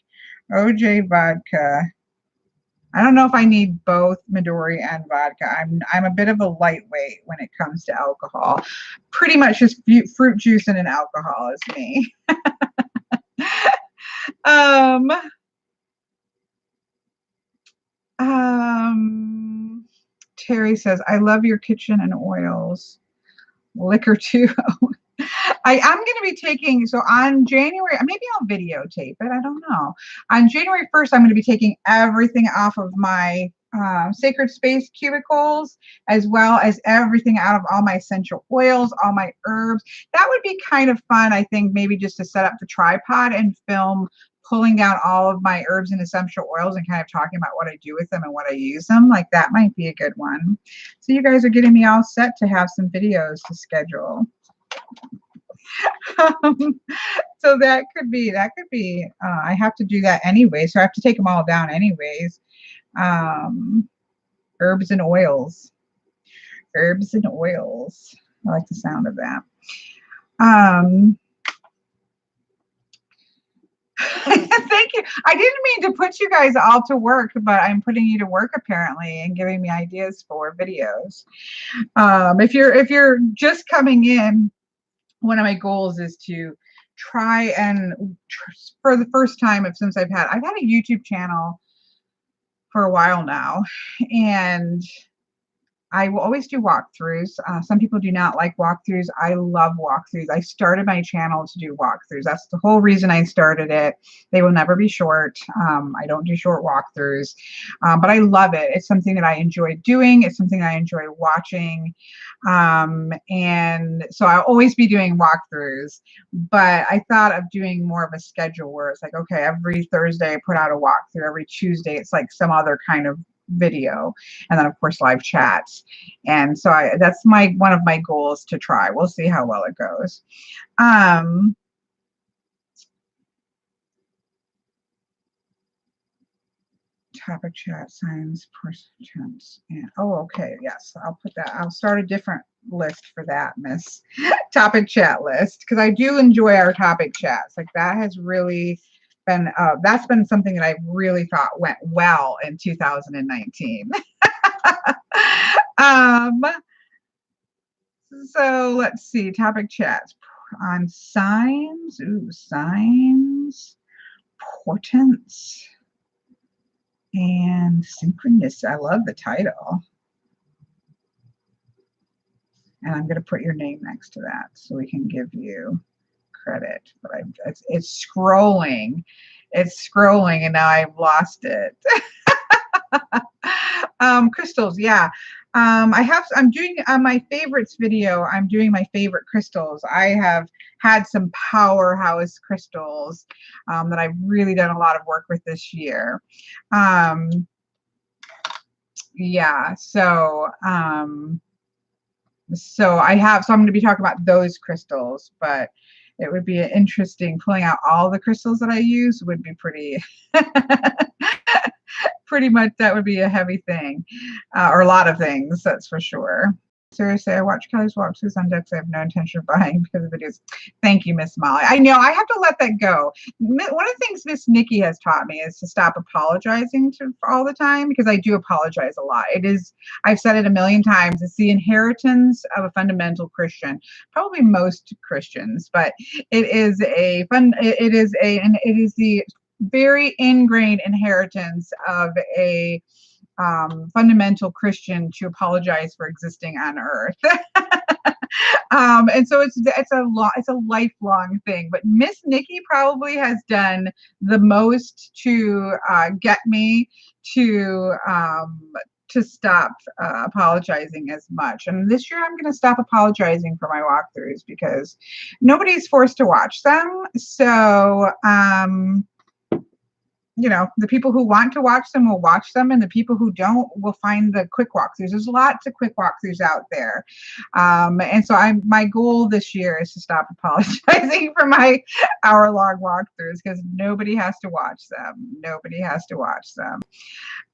OJ vodka. I don't know if I need both Midori and vodka. I'm a bit of a lightweight when it comes to alcohol. Pretty much just fruit juice and an alcohol is me. Terry says, I love your kitchen and oils. Liquor too. I am going to be taking, so on January, maybe I'll videotape it. I don't know. On January 1st, I'm going to be taking everything off of my sacred space cubicles, as well as everything out of all my essential oils, all my herbs. That would be kind of fun, I think, maybe just to set up the tripod and film pulling down all of my herbs and essential oils and kind of talking about what I do with them and what I use them. Like that might be a good one. So you guys are getting me all set to have some videos to schedule. So that could be, I have to do that anyway. So I have to take them all down anyways. Herbs and oils. Herbs and oils. I like the sound of that. Thank you. I didn't mean to put you guys all to work, but I'm putting you to work apparently and giving me ideas for videos. If you're just coming in, one of my goals is to try and for the first time since I've had a YouTube channel for a while now, and I will always do walkthroughs. Some people do not like walkthroughs. I love walkthroughs. I started my channel to do walkthroughs. That's the whole reason I started it. They will never be short. I don't do short walkthroughs, but I love it. It's something that I enjoy doing. It's something I enjoy watching. And so I'll always be doing walkthroughs, but I thought of doing more of a schedule where it's like, okay, every Thursday I put out a walkthrough, every Tuesday it's like some other kind of video, and then of course live chats. And so that's one of my goals to try. We'll see how well it goes. Topic chat, signs, tense, and okay, yes, I'll put that. I'll start a different list for that, Miss Topic chat list, because I do enjoy our topic chats. Like that has really been that's been something that I really thought went well in 2019. So let's see, topic chats on signs. Ooh, signs, portents, and synchronicity. I love the title. And I'm going to put your name next to that so we can give you credit. But it's scrolling. It's scrolling, and now I've lost it. Crystals, yeah. I'm doing my favorites video. I'm doing my favorite crystals. I have had some powerhouse crystals that I've really done a lot of work with this year. Yeah, so I'm going to be talking about those crystals, but it would be interesting. Pulling out all the crystals that I use would be pretty pretty much, that would be a heavy thing, or a lot of things, that's for sure. Seriously, I watch Kelly's walkthroughs on decks. I have no intention of buying because of videos. Thank you, Miss Molly. I know I have to let that go. One of the things Miss Nikki has taught me is to stop apologizing for all the time, because I do apologize a lot. It is, I've said it a million times, it's the inheritance of a fundamental Christian, probably most Christians, but it is the very ingrained inheritance of a fundamental Christian to apologize for existing on earth. And so it's a lifelong thing. But Miss Nikki probably has done the most to get me to stop apologizing as much. And this year I'm going to stop apologizing for my walkthroughs because nobody's forced to watch them. So you know, the people who want to watch them will watch them, and the people who don't will find the quick walkthroughs. There's lots of quick walkthroughs out there. And so my goal this year is to stop apologizing for my hour-long walkthroughs, because nobody has to watch them. Nobody has to watch them.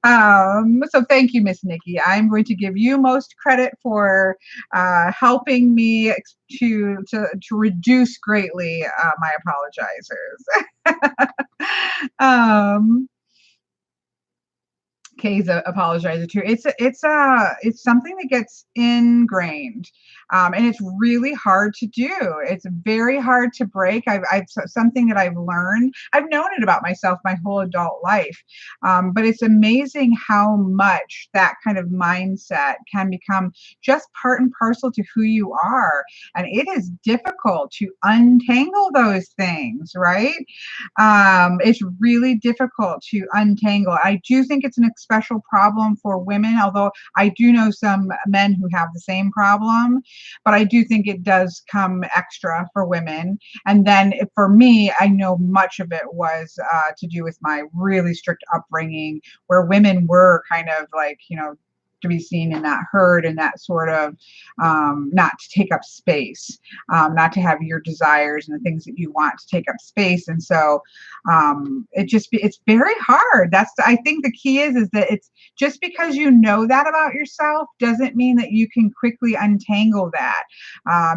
So thank you, Miss Nikki. I'm going to give you most credit for helping me to reduce greatly my apologizers. Kay's a apologizer too. It's something that gets ingrained, and it's really hard to do. It's very hard to break. I've something that I've learned. I've known it about myself my whole adult life, but it's amazing how much that kind of mindset can become just part and parcel to who you are, and it is difficult to untangle those things, right? It's really difficult to untangle. I do think it's a special problem for women, although I do know some men who have the same problem, but I do think it does come extra for women. And then for me, I know much of it was to do with my really strict upbringing, where women were kind of like, you know, to be seen and not heard, and that sort of not to take up space, not to have your desires and the things that you want to take up space. And so it's very hard. I think the key is that it's just because you know that about yourself doesn't mean that you can quickly untangle that.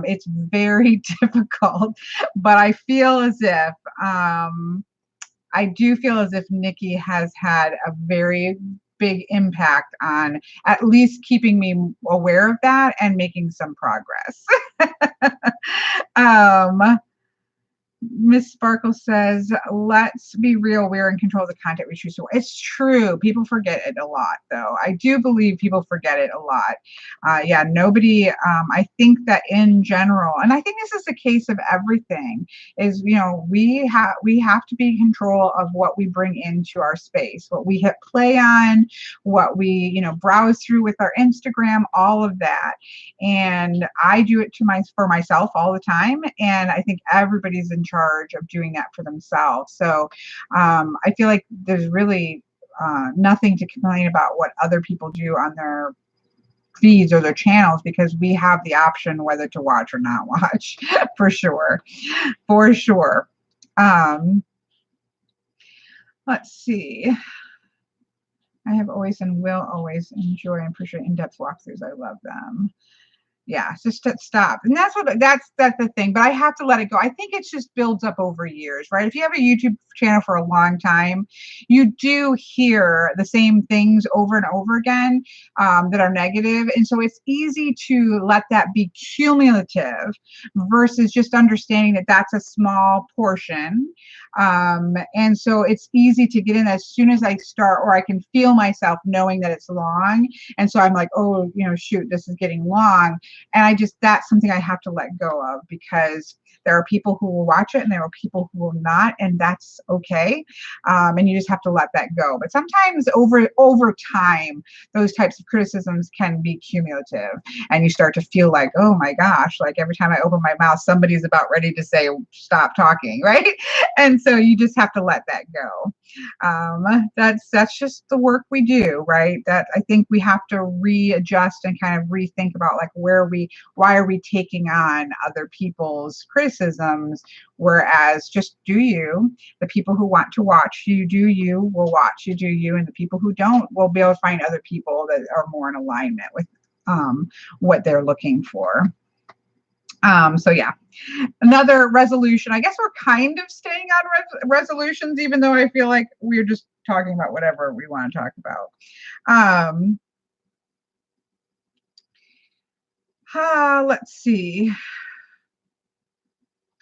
It's very difficult, but I feel as if I do feel as if Nikki has had a very big impact on at least keeping me aware of that and making some progress. Miss Sparkle says, let's be real, we're in control of the content we choose to. It's true. People forget it a lot, though. I do believe people forget it a lot. Yeah, nobody, I think that in general, and I think this is the case of everything, is, you know, we have to be in control of what we bring into our space, what we hit play on, what we, you know, browse through with our Instagram, all of that. And I do it for myself all the time. And I think everybody's in charge of doing that for themselves. So I feel like there's really nothing to complain about what other people do on their feeds or their channels, because we have the option whether to watch or not watch. For sure. For sure. Let's see. I have always and will always enjoy and appreciate in-depth walkthroughs. I love them. Yeah, just to stop. And that's the thing, but I have to let it go. I think it just builds up over years, right? If you have a YouTube channel for a long time, you do hear the same things over and over again that are negative. And so it's easy to let that be cumulative versus just understanding that that's a small portion. And so it's easy to get in as soon as I start, or I can feel myself knowing that it's long. And so I'm like, oh, you know, shoot, this is getting long. And that's something I have to let go of, because there are people who will watch it and there are people who will not, and that's okay. And you just have to let that go. But sometimes over time, those types of criticisms can be cumulative, and you start to feel like, oh my gosh, like every time I open my mouth, somebody's about ready to say, stop talking, right? And so you just have to let that go. That's just the work we do, right? That I think we have to readjust and kind of rethink about, like, why are we taking on other people's criticisms, whereas just do you. The people who want to watch you do you will watch you do you, and the people who don't will be able to find other people that are more in alignment with what they're looking for. So yeah, another resolution. I guess we're kind of staying on resolutions, even though I feel like we're just talking about whatever we want to talk about. Let's see.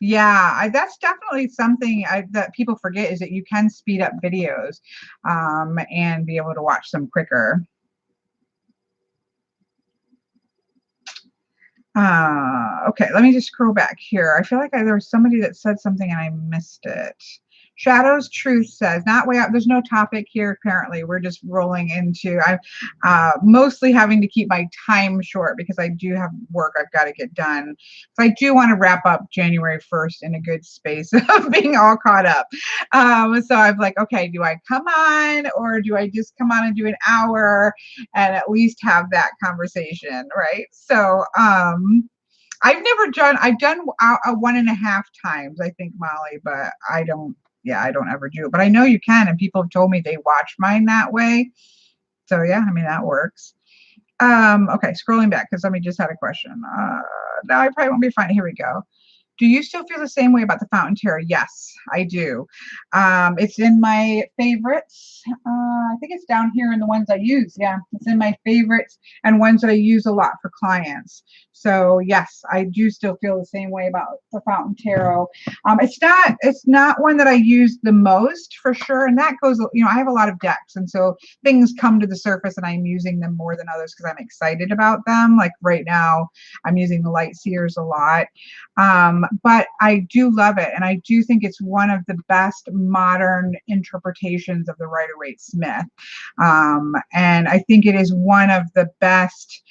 Yeah, that's definitely something that people forget, is that you can speed up videos and be able to watch them quicker. Okay, let me just scroll back here. I feel like there was somebody that said something and I missed it. Shadows Truth says, not way out. There's no topic here currently. We're just rolling into, I'm mostly having to keep my time short because I do have work I've got to get done. So I do want to wrap up January 1st in a good space of being all caught up. So I'm like, okay, do I come on or do I just come on and do an hour and at least have that conversation, right? So I've done a 1.5 times, I think, Molly, but I don't ever do it. But I know you can, and people have told me they watch mine that way. So yeah, I mean, that works. Okay, scrolling back because somebody just had a question. No, I probably won't be fine. Here we go. Do you still feel the same way about the Fountain Tarot? Yes, I do. It's in my favorites. I think it's down here in the ones I use. Yeah, it's in my favorites and ones that I use a lot for clients. So yes, I do still feel the same way about the Fountain Tarot. It's not one that I use the most for sure. And that goes, I have a lot of decks. And so things come to the surface and I'm using them more than others because I'm excited about them. Like right now, I'm using the Light Seers a lot. But I do love it. And I do think it's one of the best modern interpretations of the Rider-Waite-Smith. And I think it is one of the best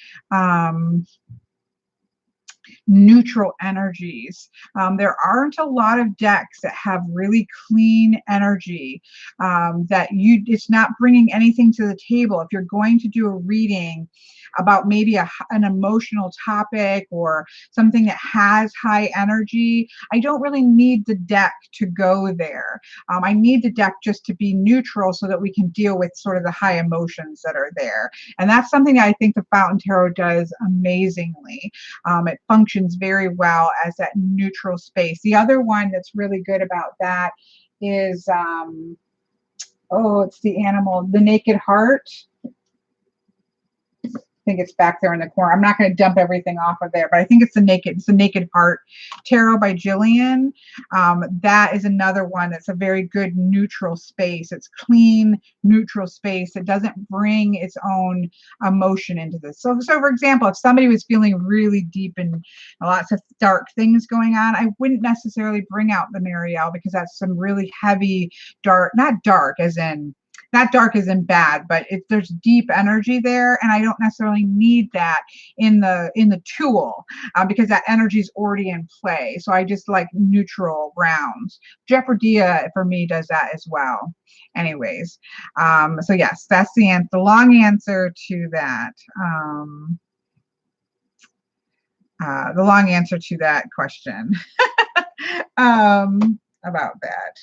neutral energies. There aren't a lot of decks that have really clean energy, that it's not bringing anything to the table. If you're going to do a reading about maybe an emotional topic or something that has high energy, I don't really need the deck to go there. I need the deck just to be neutral so that we can deal with sort of the high emotions that are there. And that's something that I think the Fountain Tarot does amazingly. It functions very well as that neutral space. The other one that's really good about that is, it's the animal, the Naked Heart. I think it's back there in the corner. I'm not going to dump everything off of there, but I think it's the Naked Heart Tarot by Jillian. That is another one that's a very good neutral space. It's clean, neutral space. It doesn't bring its own emotion into this. So for example, if somebody was feeling really deep and lots of dark things going on, I wouldn't necessarily bring out the Marielle because that's some really heavy, dark, not dark as in bad, but there's deep energy there, and I don't necessarily need that in the tool because that energy is already in play. So I just like neutral grounds. Jeopardia for me does that as well. Anyways, so yes, that's the long answer to that. The long answer to that question about that.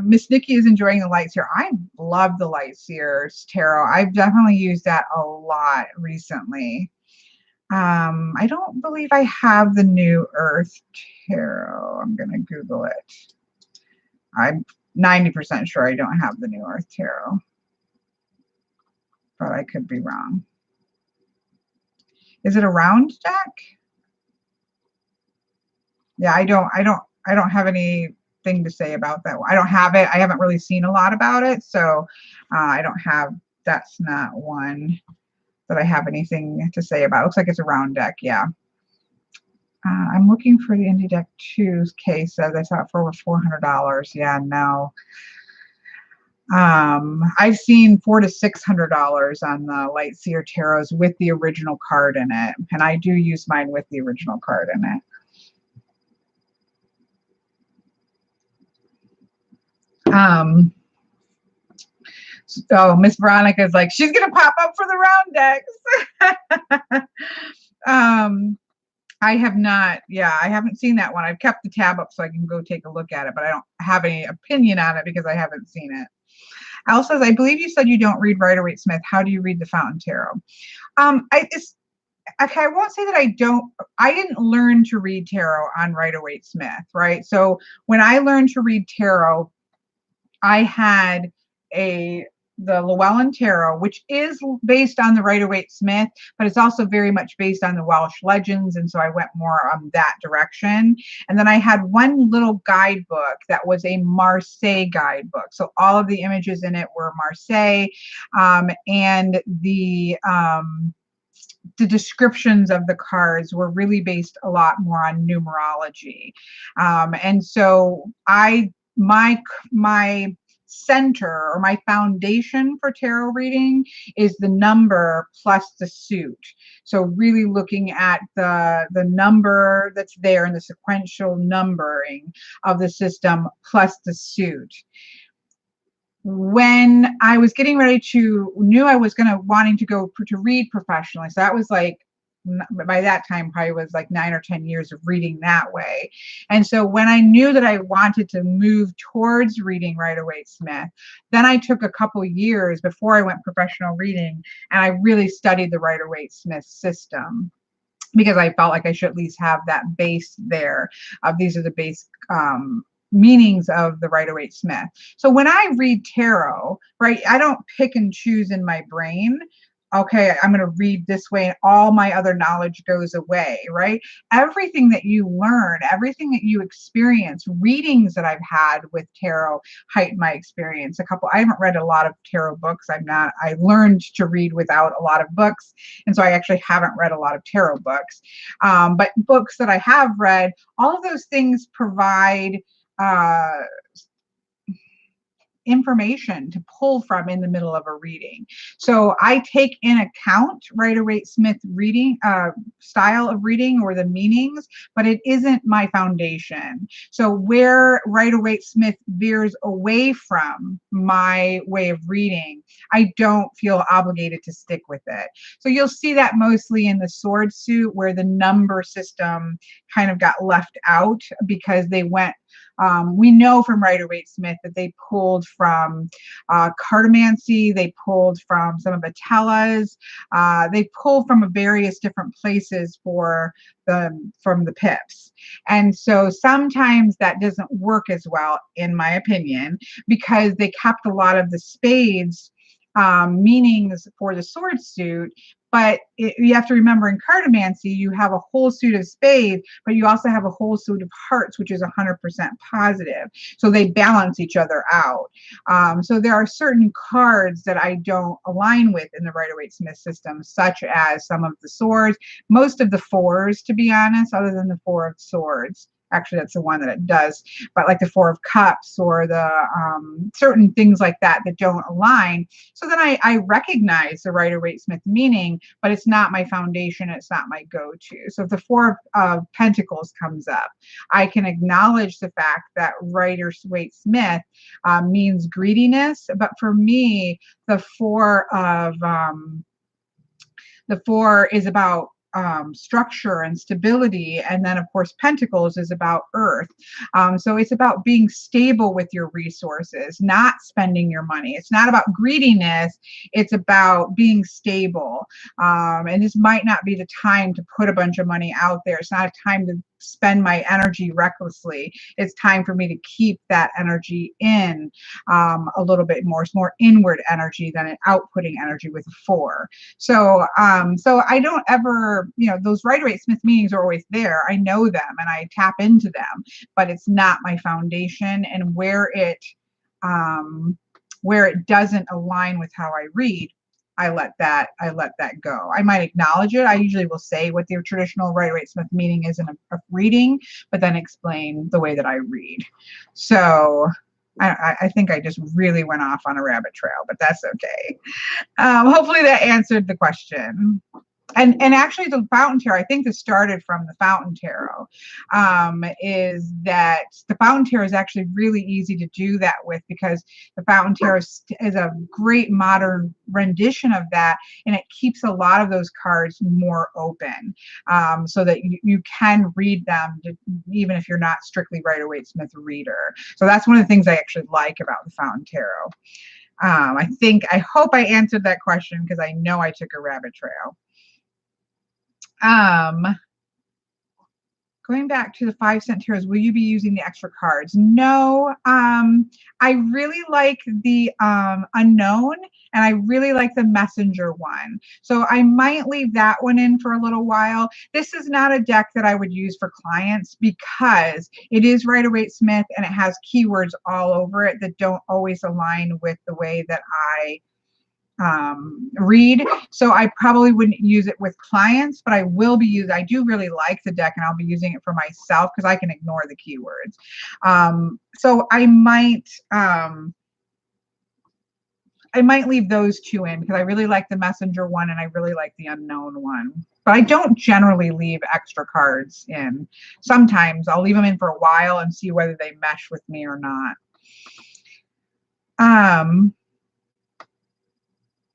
Miss Nikki is enjoying the Light Seer. I love the Light Seers Tarot. I've definitely used that a lot recently. I don't believe I have the New Earth Tarot. I'm going to Google it. I'm 90% sure I don't have the New Earth Tarot, but I could be wrong. Is it a round deck? Yeah, I don't have any thing to say about that. I don't have it. I haven't really seen a lot about it, so I don't have. That's not one that I have anything to say about. It looks like it's a round deck. Yeah. I'm looking for the Indie Deck 2's case as I saw it for over $400. Yeah, no. I've seen $400 to $600 on the Light Seer Tarots with the original card in it, and I do use mine with the original card in it. So Miss Veronica's like, she's gonna pop up for the round decks. I have not, I haven't seen that one. I've kept the tab up so I can go take a look at it, but I don't have any opinion on it because I haven't seen it. Al says, I believe you said you don't read Rider-Waite-Smith. How do you read the Fountain Tarot? Okay, I won't say that I didn't learn to read tarot on Rider-Waite-Smith, right? So when I learned to read tarot, I had the Llewellyn Tarot, which is based on the Rider-Waite-Smith, but it's also very much based on the Welsh legends, and so I went more that direction. And then I had one little guidebook that was a Marseille guidebook. So all of the images in it were Marseille, and the the descriptions of the cards were really based a lot more on numerology. And so my center, or my foundation for tarot reading, is the number plus the suit. So really looking at the number that's there in the sequential numbering of the system plus the suit. When I was getting ready to, knew I was wanting to go to read professionally, so that was like, by that time probably was like 9 or 10 years of reading that way. And so when I knew that I wanted to move towards reading Rider-Waite-Smith, then I took a couple years before I went professional reading, and I really studied the Rider-Waite-Smith system, because I felt like I should at least have that base there. These are the base meanings of the Rider-Waite-Smith. So when I read tarot, right, I don't pick and choose in my brain, okay, I'm going to read this way and all my other knowledge goes away, right? Everything that you learn, everything that you experience, readings that I've had with tarot heighten my experience. I haven't read a lot of tarot books. I learned to read without a lot of books. And so I actually haven't read a lot of tarot books. But books that I have read, all of those things provide information to pull from in the middle of a reading. So I take in account Rider-Waite-Smith reading style of reading, or the meanings, but it isn't my foundation. So where Rider-Waite-Smith veers away from my way of reading, I don't feel obligated to stick with it. So you'll see that mostly in the sword suit, where the number system kind of got left out because they went, we know from Rider-Waite-Smith that they pulled from cartomancy, they pulled from some of the tellas, they pulled from various different places from the pips. And so sometimes that doesn't work as well, in my opinion, because they kept a lot of the spades meanings for the sword suit. But you have to remember, in cartomancy, you have a whole suit of spades, but you also have a whole suit of hearts, which is 100% positive. So they balance each other out. So there are certain cards that I don't align with in the Rider-Waite-Smith system, such as some of the swords, most of the fours, to be honest, other than the Four of Swords. Actually, that's the one that it does. But like the Four of Cups, or the certain things like that don't align. So then I recognize the Rider-Waite-Smith meaning, but it's not my foundation. It's not my go-to. So if the Four of Pentacles comes up, I can acknowledge the fact that Rider-Waite-Smith means greediness. But for me, the Four is about structure and stability, and then of course Pentacles is about earth. So it's about being stable with your resources, not spending your money. It's not about greediness, it's about being stable. And this might not be the time to put a bunch of money out there. It's not a time to spend my energy recklessly. It's time for me to keep that energy in a little bit more. It's more inward energy than an outputting energy with a four. So I don't ever, those Rider-Waite-Smith meanings are always there. I know them and I tap into them, but it's not my foundation. And where it doesn't align with how I read, I let that go. I might acknowledge it. I usually will say what the traditional Rider-Waite-Smith meaning is in a reading, but then explain the way that I read. So I think I just really went off on a rabbit trail, but that's okay. Hopefully that answered the question. And actually the Fountain Tarot, I think this started from the Fountain Tarot, is that the Fountain Tarot is actually really easy to do that with, because the Fountain Tarot is a great modern rendition of that, and it keeps a lot of those cards more open, so that you can read them even if you're not strictly Rider-Waite-Smith reader. So that's one of the things I actually like about the Fountain Tarot. I hope I answered that question, because I know I took a rabbit trail. Going back to the 5-cent tarots, will you be using the extra cards? No. I really like the unknown, and I really like the messenger one. So I might leave that one in for a little while. This is not a deck that I would use for clients, because it is Rider-Waite-Smith and it has keywords all over it that don't always align with the way that I read. So I probably wouldn't use it with clients, but I will be using, I do really like the deck and I'll be using it for myself because I can ignore the keywords. So I might leave those two in because I really like the messenger one and I really like the unknown one. But I don't generally leave extra cards in. Sometimes I'll leave them in for a while and see whether they mesh with me or not.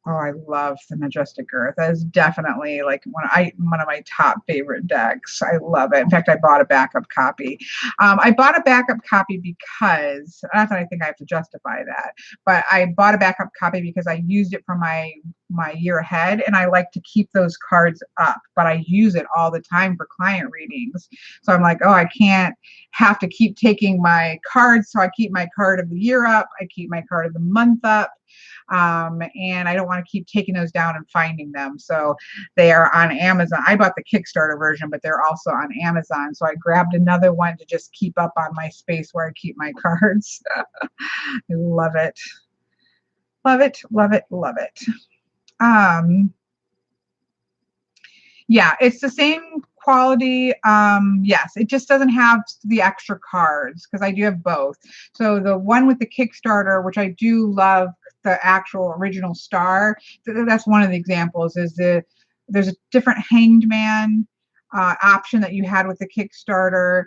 Oh, I love the Majestic Earth. That is definitely like one of my top favorite decks. I love it. In fact, I bought a backup copy. I bought a backup copy because, not that I think I have to justify that, but I bought a backup copy because I used it for my year ahead, and I like to keep those cards up, but I use it all the time for client readings. So I'm like, oh, I can't have to keep taking my cards, so I keep my card of the year up, I keep my card of the month up. And I don't want to keep taking those down and finding them. So they are on Amazon. I bought the Kickstarter version, but they're also on Amazon. So I grabbed another one to just keep up on my space where I keep my cards. I love it. Love it, love it, love it. Yeah, it's the same quality. Yes, it just doesn't have the extra cards because I do have both. So the one with the Kickstarter, which I do love, the actual original star, that's one of the examples, is there's a different Hanged Man option that you had with the Kickstarter.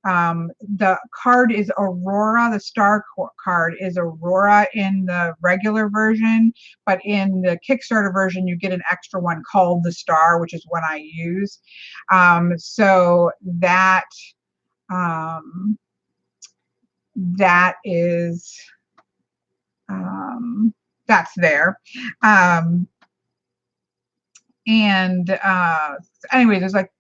The card is Aurora. The star card is Aurora in the regular version, but in the Kickstarter version, you get an extra one called the Star, which is one I use. So that that is that's there. Anyway, there's like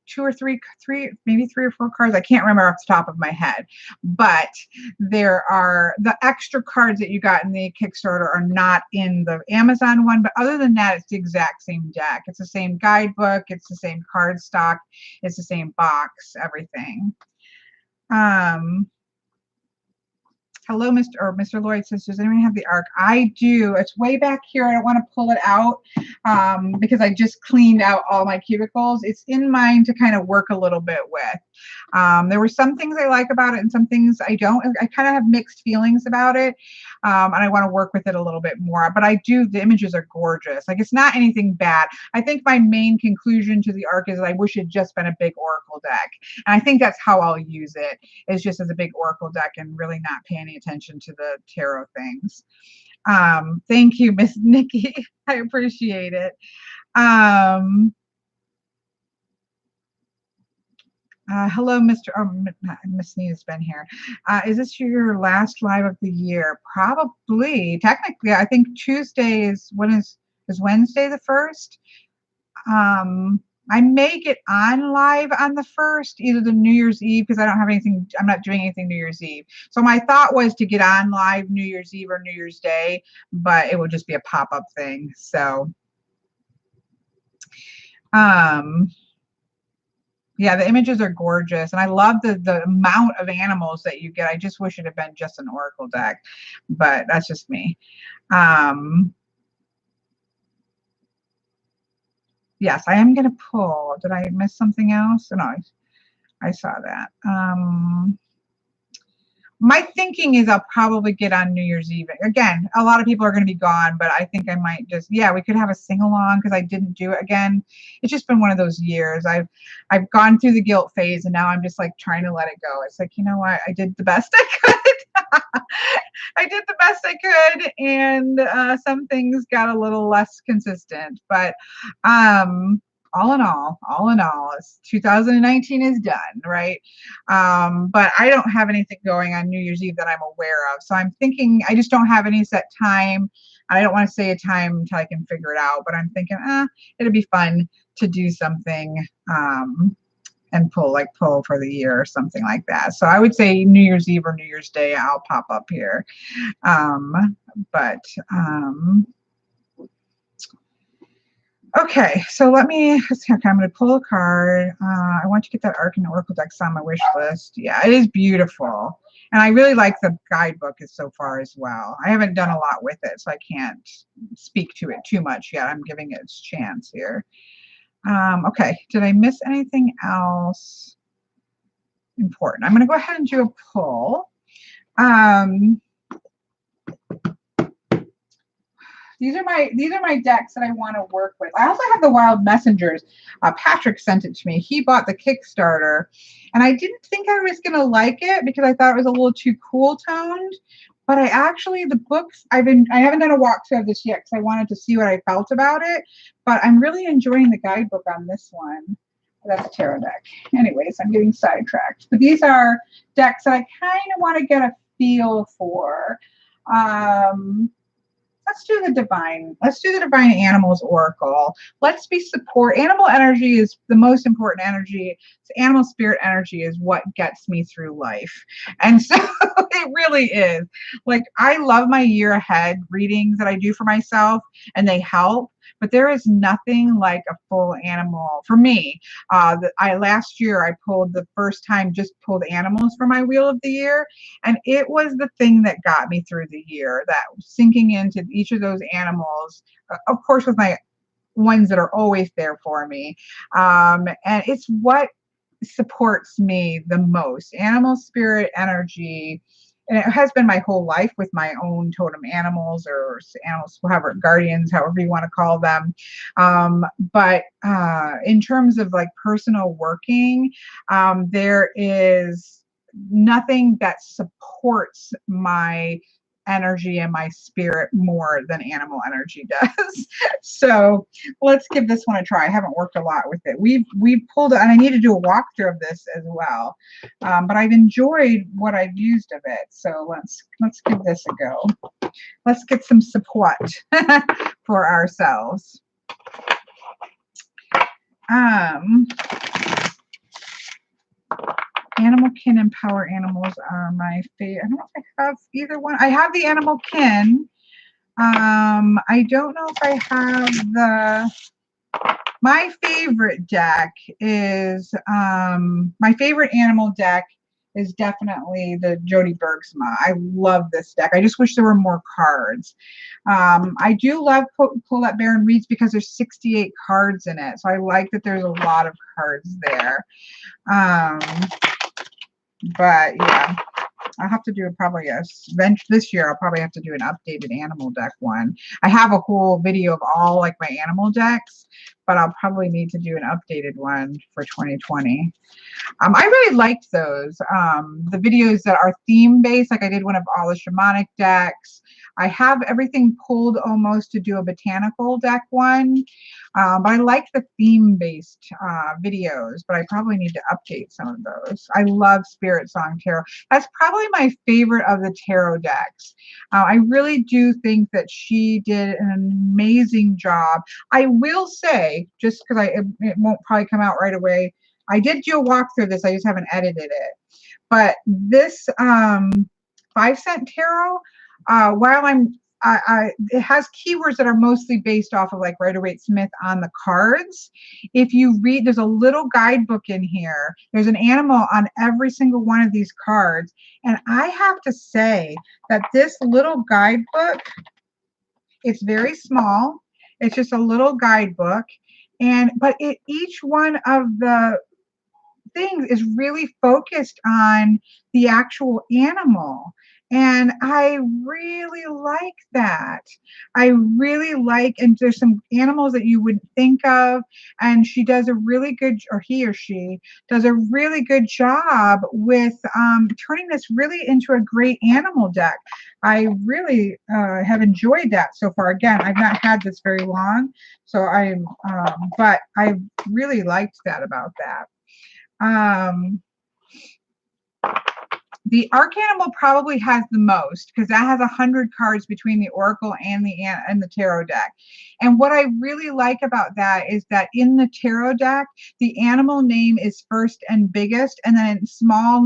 maybe three or four cards. I can't remember off the top of my head, but there are the extra cards that you got in the Kickstarter are not in the Amazon one. But other than that, it's the exact same deck. It's the same guidebook. It's the same card stock. It's the same box, everything. Hello, Mr. Lloyd says, does anyone have the ARC? I do. It's way back here. I don't want to pull it out because I just cleaned out all my cubicles. It's in mine to kind of work a little bit with. There were some things I like about it and some things I don't. I kind of have mixed feelings about it, and I want to work with it a little bit more. But I do. The images are gorgeous. Like, it's not anything bad. I think my main conclusion to the ARC is I wish it had just been a big Oracle deck. And I think that's how I'll use it, is just as a big Oracle deck and really not pay any attention to the tarot things. Thank you, Miss Nikki. I appreciate it. Hello, Miss Nina's been here. Is this your last live of the year? Probably. Technically, I think Tuesday is Wednesday the 1st? I may get on live on the 1st, either the New Year's Eve, because I don't have anything, I'm not doing anything New Year's Eve. So my thought was to get on live New Year's Eve or New Year's Day, but it would just be a pop-up thing. So, yeah, the images are gorgeous, and I love the amount of animals that you get. I just wish it had been just an Oracle deck, but that's just me. Yes, I am going to pull. Did I miss something else? No, I saw that. My thinking is I'll probably get on New Year's Eve. Again, a lot of people are going to be gone, but I think I might just, yeah, we could have a sing-along because I didn't do it again. It's just been one of those years. I've gone through the guilt phase, and now I'm just like trying to let it go. It's like, you know what? I did the best I could. I did the best I could, and some things got a little less consistent. But all in all, 2019 is done, right? But I don't have anything going on New Year's Eve that I'm aware of. So I'm thinking, I just don't have any set time. I don't want to say a time until I can figure it out, but I'm thinking, it'd be fun to do something and pull for the year or something like that. So I would say New Year's Eve or New Year's Day, I'll pop up here. Okay, so I'm going to pull a card. I want to get that Arcane Oracle deck on my wish list. Yeah, it is beautiful. And I really like the guidebook so far as well. I haven't done a lot with it, so I can't speak to it too much yet. I'm giving it its chance here. Okay, did I miss anything else important? I'm going to go ahead and do a pull. These are my decks that I want to work with. I also have the Wild Messengers. Patrick sent it to me. He bought the Kickstarter, and I didn't think I was going to like it because I thought it was a little too cool toned. But I actually, the books, I haven't done a walkthrough of this yet because I wanted to see what I felt about it. But I'm really enjoying the guidebook on this one. That's a tarot deck. Anyways, I'm getting sidetracked. But these are decks that I kind of want to get a feel for. Let's do the divine animals oracle. Let's be support. Animal energy is the most important energy. Animal spirit energy is what gets me through life. And so it really is. Like, I love my year ahead readings that I do for myself, and they help. But there is nothing like a full animal for me. Last year I pulled the first time, just pulled animals for my wheel of the year, and it was the thing that got me through the year. That sinking into each of those animals, of course, with my ones that are always there for me, and it's what supports me the most. Animal spirit energy. And it has been my whole life with my own totem animals or animals, however, guardians, however you want to call them. But in terms of like personal working, there is nothing that supports my energy and my spirit more than animal energy does. So let's give this one a try. I haven't worked a lot with it. We've pulled it, and I need to do a walkthrough of this as well. But I've enjoyed what I've used of it. So let's give this a go. Let's get some support for ourselves. Animal kin and power animals are my favorite. I don't know if I have either one. I have the animal kin. I don't know if I have my favorite deck is, my favorite animal deck is definitely the Jody Bergsma. I love this deck. I just wish there were more cards. I do love Colette Baron Reads because there's 68 cards in it. So I like that there's a lot of cards there. But yeah, I'll have to do probably this year. I'll probably have to do an updated animal deck one. I have a whole video of all like my animal decks, but I'll probably need to do an updated one for 2020. I really liked those. The videos that are theme based, like I did one of all the shamanic decks. I have everything pulled almost to do a botanical deck one. But I like the theme-based videos, but I probably need to update some of those. I love Spirit Song Tarot. That's probably my favorite of the tarot decks. I really do think that she did an amazing job. I will say, just because it won't probably come out right away, I did do a walkthrough of this. I just haven't edited it. But this 5-cent tarot, while it has keywords that are mostly based off of like Rider-Waite Smith on the cards. If you read, there's a little guidebook in here. There's an animal on every single one of these cards. And I have to say that this little guidebook, it's very small. It's just a little guidebook. But each one of the things is really focused on the actual animal. And I really like that. I really like, and there's some animals that you wouldn't think of, and she does a really good, or he or she does a really good job with turning this really into a great animal deck. I really have enjoyed that so far. Again, I've not had this very long, so but I really liked that about that. The Arc Animal probably has the most because that has 100 cards between the Oracle and the Tarot deck. And what I really like about that is that in the Tarot deck, the animal name is first and biggest, and then in small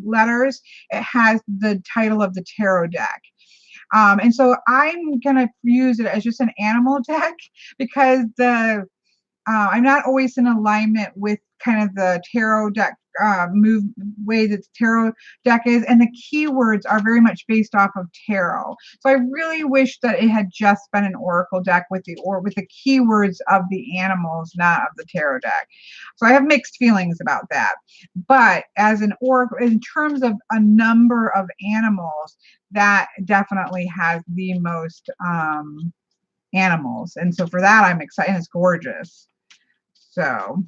letters, it has the title of the Tarot deck. And so I'm going to use it as just an animal deck because I'm not always in alignment with kind of the tarot deck way that the tarot deck is, and the keywords are very much based off of tarot. So I really wish that it had just been an oracle deck with the keywords of the animals, not of the tarot deck. So I have mixed feelings about that. But as an oracle, in terms of a number of animals, that definitely has the most animals, and so for that I'm excited. It's gorgeous. So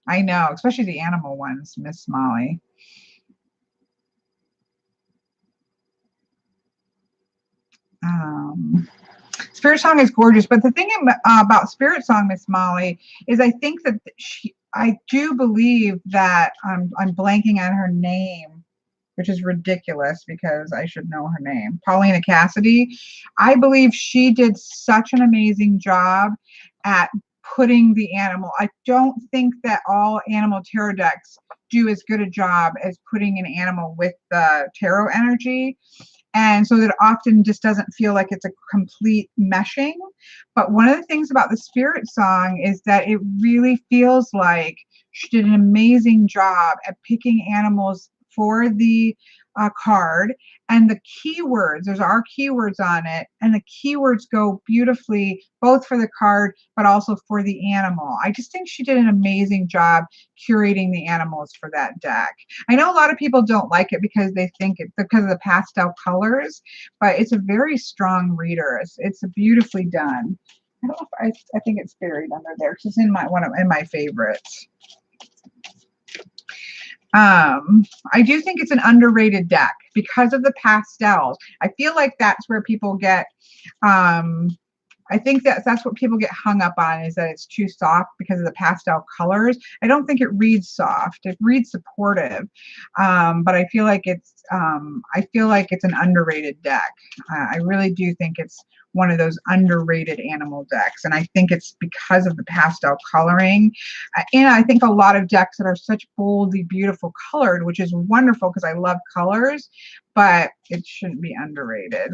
I know, especially the animal ones, Miss Molly. Spirit Song is gorgeous, but the thing about Spirit Song, Miss Molly, is I think that I do believe that I'm blanking on her name, which is ridiculous because I should know her name. Paulina Cassidy. I believe she did such an amazing job at putting the animal. I don't think that all animal tarot decks do as good a job as putting an animal with the tarot energy. And so that often just doesn't feel like it's a complete meshing. But one of the things about the Spirit Song is that it really feels like she did an amazing job at picking animals for the card, and the keywords, there's our keywords on it, and the keywords go beautifully both for the card but also for the animal. I just think she did an amazing job curating the animals for that deck. I know a lot of people don't like it because they think it's because of the pastel colors, but it's a very strong reader. It's beautifully done. I don't know if I think it's buried under there. It's in my favorites. I do think it's an underrated deck because of the pastels. I feel like that's where people get, I think that's what people get hung up on, is that it's too soft because of the pastel colors. I don't think it reads soft. It reads supportive, but I feel like it's an underrated deck. I really do think it's one of those underrated animal decks, and I think it's because of the pastel coloring. And I think a lot of decks that are such boldly beautiful colored, which is wonderful because I love colors, but it shouldn't be underrated.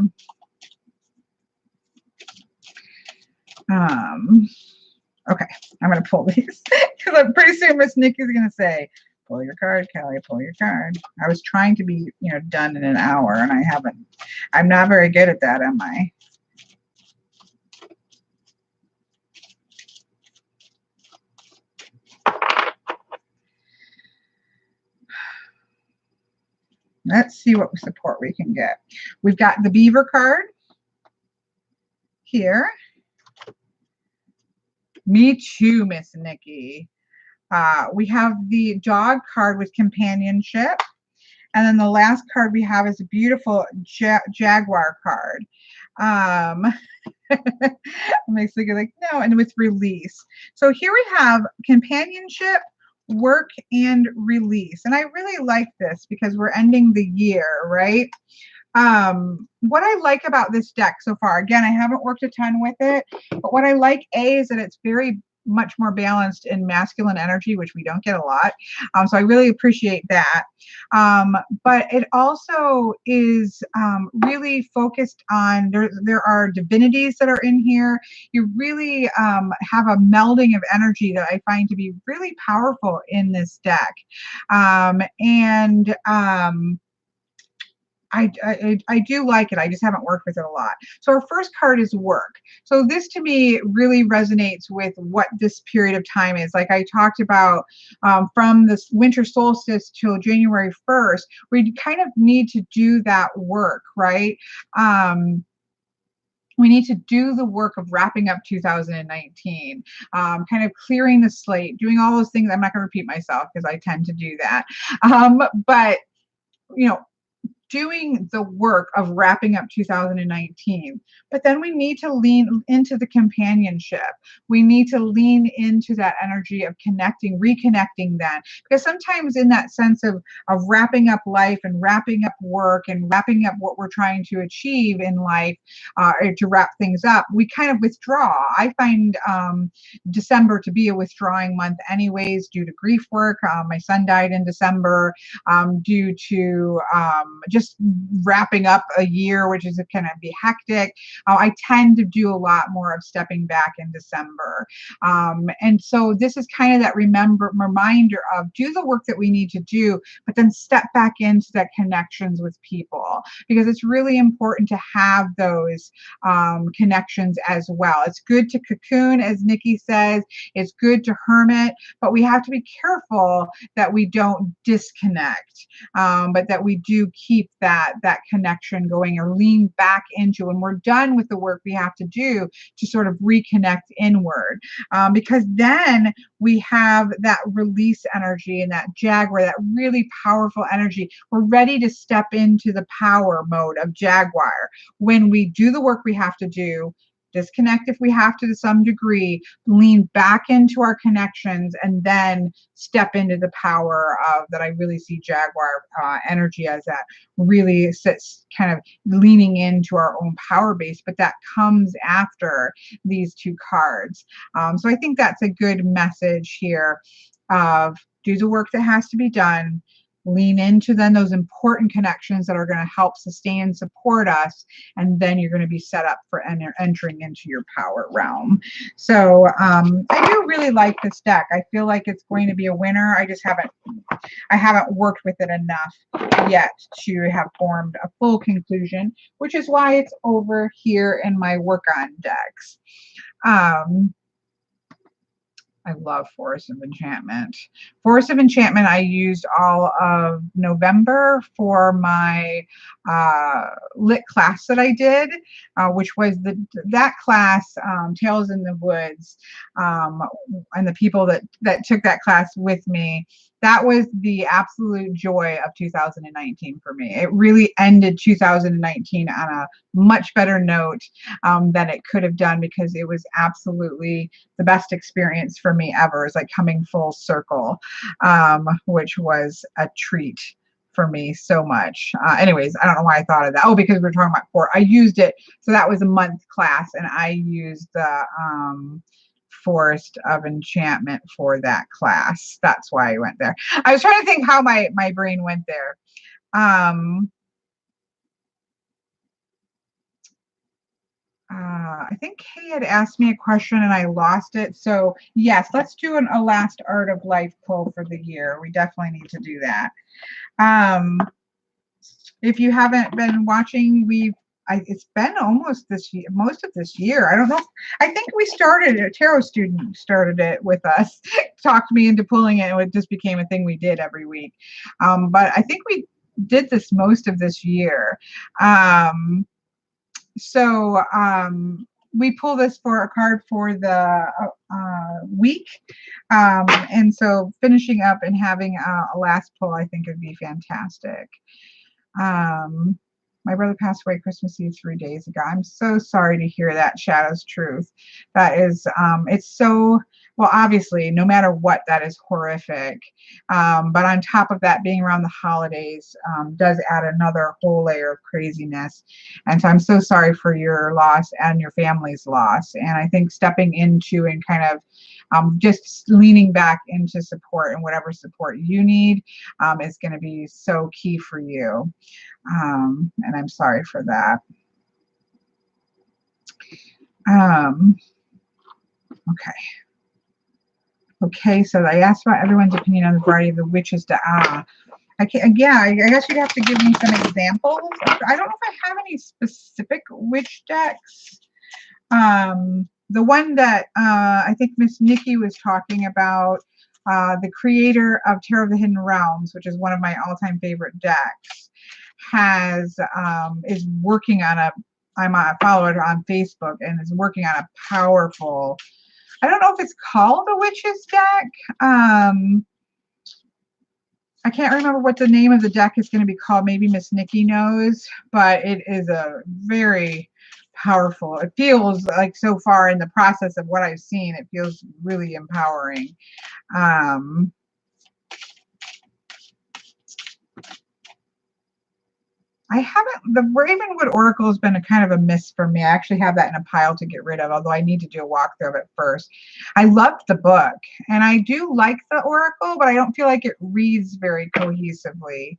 Okay, I'm going to pull these because I'm pretty soon Miss Nikki's going to say, pull your card, Kelly, pull your card. I was trying to be, done in an hour, and I haven't. I'm not very good at that, am I? Let's see what support we can get. We've got the beaver card here. Me too, Miss Nikki. We have the dog card with companionship. And then the last card we have is a beautiful jaguar card. Makes me like, no, and with release. So here we have companionship, work, and release. And I really like this because we're ending the year, right? What I like about this deck so far, again, I haven't worked a ton with it, but what I like, is that it's very much more balanced in masculine energy, which we don't get a lot. So I really appreciate that. But it also is really focused on, there are divinities that are in here. You really have a melding of energy that I find to be really powerful in this deck. I do like it. I just haven't worked with it a lot. So our first card is work. So this to me really resonates with what this period of time is. Like I talked about, from this winter solstice till January 1st, we kind of need to do that work, right? We need to do the work of wrapping up 2019, kind of clearing the slate, doing all those things. I'm not going to repeat myself because I tend to do that. But doing the work of wrapping up 2019, but then we need to lean into the companionship. We need to lean into that energy of connecting, reconnecting then, because sometimes in that sense of wrapping up life and wrapping up work and wrapping up what we're trying to achieve in life, or to wrap things up, we kind of withdraw. I find December to be a withdrawing month anyways, due to grief work. My son died in December, due to just just wrapping up a year, which is going to be hectic. I tend to do a lot more of stepping back in December. And so this is kind of that reminder of do the work that we need to do, but then step back into that connections with people, because it's really important to have those connections as well. It's good to cocoon, as Nikki says. It's good to hermit, but we have to be careful that we don't disconnect, but that we do keep that connection going, or lean back into when we're done with the work we have to do to sort of reconnect inward, because then we have that release energy and that Jaguar, that really powerful energy. We're ready to step into the power mode of Jaguar when we do the work we have to do, disconnect if we have to some degree, lean back into our connections, and then step into the power of that. I really see Jaguar energy as that really sits kind of leaning into our own power base, but that comes after these two cards. So I think that's a good message here of do the work that has to be done, lean into then those important connections that are going to help sustain and support us, and then you're going to be set up for entering into your power realm. So I do really like this deck. I feel like it's going to be a winner. I haven't worked with it enough yet to have formed a full conclusion, which is why it's over here in my work on decks. I love Forest of Enchantment. Forest of Enchantment I used all of November for my lit class that I did, which was that class, Tales in the Woods, and the people that took that class with me. That was the absolute joy of 2019 for me. It really ended 2019 on a much better note than it could have done, because it was absolutely the best experience for me ever. It's like coming full circle, which was a treat for me so much. Anyways, I don't know why I thought of that. Oh, because we're talking about I used it. So that was a month class, and I used the Forest of Enchantment for that class. That's why I went there. I was trying to think how my brain went there. I think Kay had asked me a question and I lost it. So yes, let's do a last Art of Life pull for the year. We definitely need to do that. If you haven't been watching, it's been almost this year, most of this year. I don't know. I think we started, a tarot student started it with us, talked me into pulling it, and it just became a thing we did every week. But I think we did this most of this year. We pull this for a card for the week. And so finishing up and having a last pull, I think would be fantastic. My brother passed away Christmas Eve 3 days ago. I'm so sorry to hear that, Shadow's Truth. That is, it's so, well, obviously, no matter what, that is horrific. But on top of that, being around the holidays does add another whole layer of craziness. And so I'm so sorry for your loss and your family's loss. And I think stepping into and kind of just leaning back into support, and whatever support you need is going to be so key for you. And I'm sorry for that. Okay, so I asked about everyone's opinion on the variety of the witches to I guess you'd have to give me some examples. I don't know if I have any specific witch decks. The one that I think Miss Nikki was talking about, the creator of Tarot of the Hidden Realms, which is one of my all-time favorite decks, is working on I'm a follower on Facebook, and is working on a powerful, I don't know if it's called a witch's deck. I can't remember what the name of the deck is going to be called. Maybe Miss Nikki knows, but it is a very powerful. It feels like, so far in the process of what I've seen, it feels really empowering. The Ravenwood Oracle has been a kind of a miss for me. I actually have that in a pile to get rid of, although I need to do a walkthrough of it first. I loved the book, and I do like the Oracle, but I don't feel like it reads very cohesively.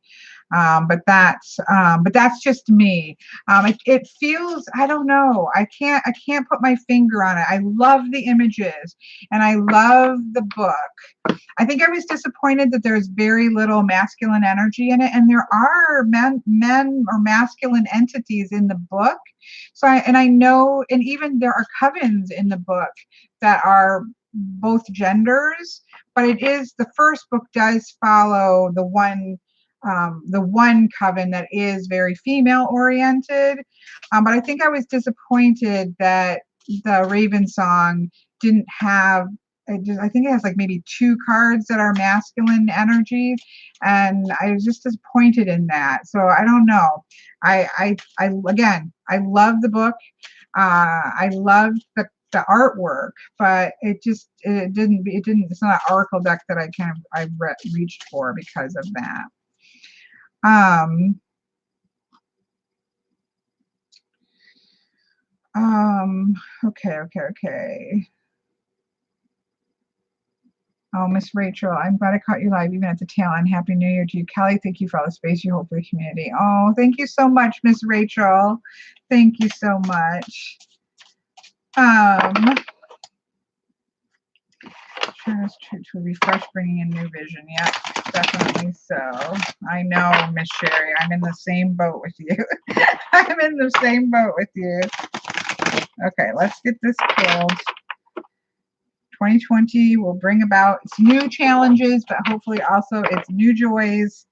But that's just me. It feels, I don't know. I can't put my finger on it. I love the images and I love the book. I think I was disappointed that there's very little masculine energy in it, and there are men or masculine entities in the book. I know, and even there are covens in the book that are both genders, but it is, the first book does follow the one coven that is very female oriented. But I think I was disappointed that the Raven Song didn't have, I think it has like maybe 2 cards that are masculine energies, and I was just disappointed in that. So I don't know. Again, I love the book. I love the artwork, but it didn't, it's not an oracle deck that I reached for because of that. Okay. Oh, Miss Rachel, I'm glad I caught you live even at the tail end. Happy New Year to you. Kelly, thank you for all the space you hold for the community. Oh, thank you so much, Miss Rachel. Thank you so much. To refresh, bringing in new vision. Yep, definitely so. I know, Miss Sherry, I'm in the same boat with you. I'm in the same boat with you. Okay, let's get this pulled. 2020 will bring about its new challenges, but hopefully also its new joys.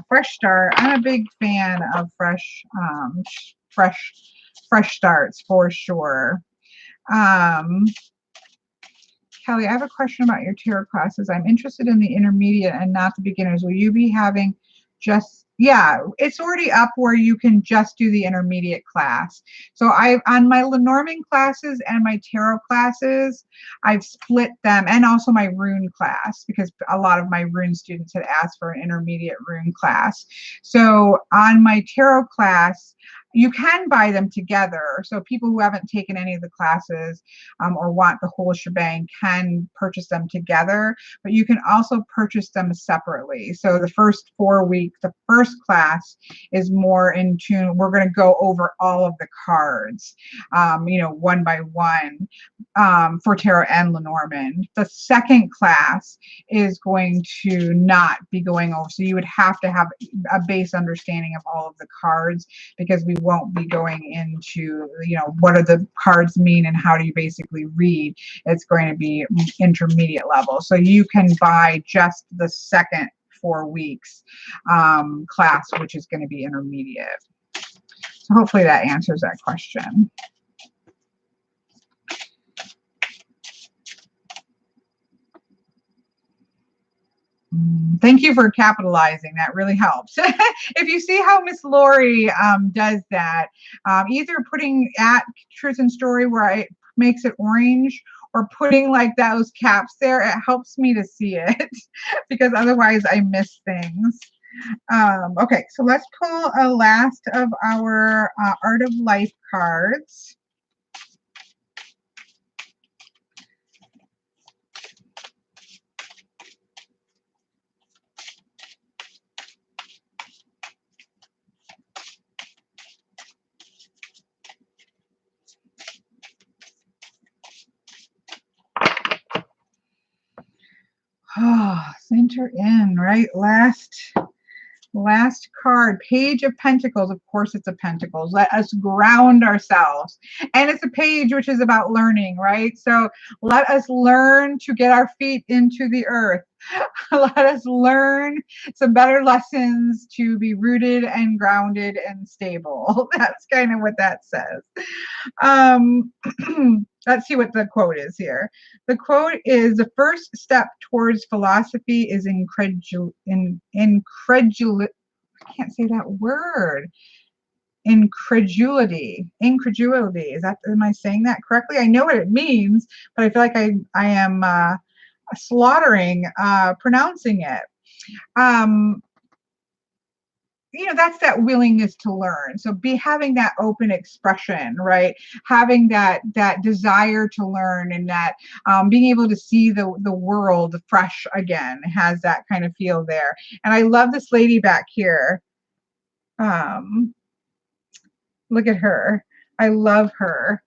Fresh start. I'm a big fan of fresh starts for sure. Kelly, I have a question about your tarot classes. I'm interested in the intermediate and not the beginners. Will you be having yeah, it's already up where you can just do the intermediate class. So on my Lenormand classes and my tarot classes, I've split them, and also my rune class, because a lot of my rune students had asked for an intermediate rune class. So on my tarot class, you can buy them together. So people who haven't taken any of the classes or want the whole shebang can purchase them together, but you can also purchase them separately. So the first 4 weeks, the first class is more in tune. We're going to go over all of the cards, one by one, for tarot and Lenormand. The second class is going to not be going over. So you would have to have a base understanding of all of the cards, because we won't be going into, what do the cards mean and how do you basically read. It's going to be intermediate level. So you can buy just the second 4 weeks class, which is going to be intermediate. So hopefully that answers that question. Thank you for capitalizing. That really helps. If you see how Miss Lori does that, either putting at Truth and Story where it makes it orange, or putting like those caps there, it helps me to see it because otherwise I miss things. Okay, so let's pull a last of our Art of Life cards. Center in, right? Last card, Page of Pentacles. Of course, it's a Pentacles. Let us ground ourselves. And it's a page which is about learning, right? So let us learn to get our feet into the earth. Let us learn some better lessons to be rooted and grounded and stable. That's kind of what that says. Let's see what the quote is here. The quote is, the first step towards philosophy is incredulity. I can't say that word. Incredulity. Is that, am I saying that correctly? I know what it means, but I feel like I am slaughtering pronouncing it. that's that willingness to learn. So having that open expression, right? Having that desire to learn, and that being able to see the world fresh again, has that kind of feel there. And I love this lady back here. Look at her. I love her.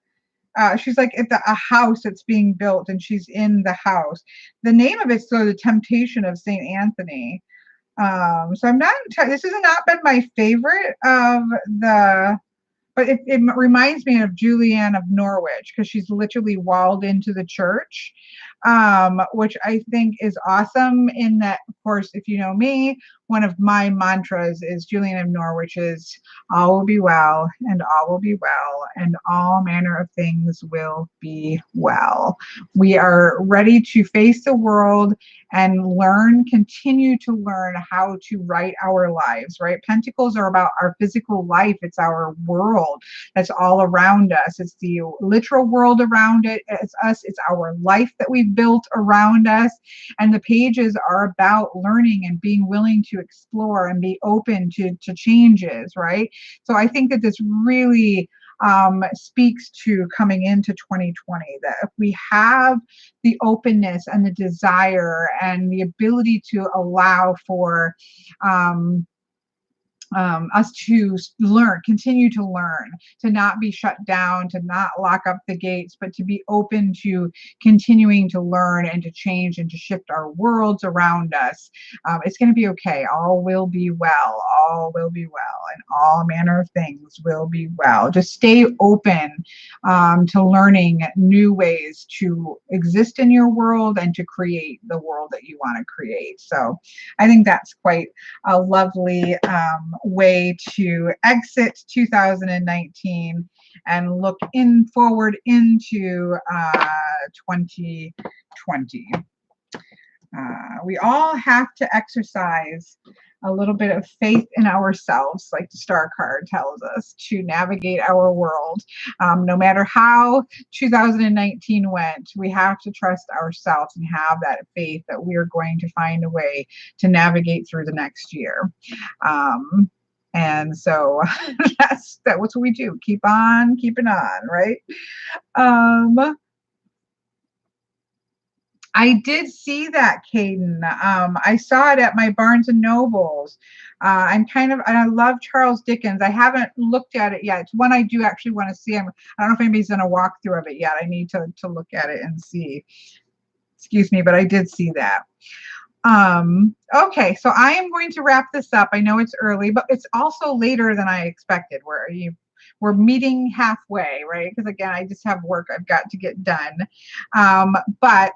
She's like at a house that's being built, and she's in the house. The name of it's The Temptation of St. Anthony. So I'm not, this has not been my favorite of the, but it reminds me of Julianne of Norwich, because she's literally walled into the church, which I think is awesome. In that, of course, if you know me, one of my mantras is Julianne of Norwich is all will be well, and all will be well, and all manner of things will be well. We are ready to face the world and learn, continue to learn how to write our lives, right? Pentacles are about our physical life. It's our world that's all around us. It's the literal world around it. It's us. It's our life that we've built around us. And the pages are about learning and being willing to explore and be open to changes, right? So I think that this really speaks to coming into 2020, that if we have the openness and the desire and the ability to allow for us to learn, continue to learn, to not be shut down, to not lock up the gates, but to be open to continuing to learn and to change and to shift our worlds around us. It's going to be okay. All will be well. All will be well, and all manner of things will be well. Just stay open to learning new ways to exist in your world and to create the world that you want to create. So I think that's quite a lovely way to exit 2019 and look forward into 2020. We all have to exercise a little bit of faith in ourselves, like the star card tells us, to navigate our world. No matter how 2019 went, we have to trust ourselves and have that faith that we are going to find a way to navigate through the next year. And so that's what we do. Keep on keeping on, right? I did see that, Caden. I saw it at my Barnes and Nobles. And I love Charles Dickens. I haven't looked at it yet. It's one I do actually want to see. I don't know if anybody's done a walkthrough of it yet. I need to look at it and see. Excuse me, but I did see that. Okay, so I am going to wrap this up. I know it's early, but it's also later than I expected. We're meeting halfway, right? Because again, I just have work I've got to get done. But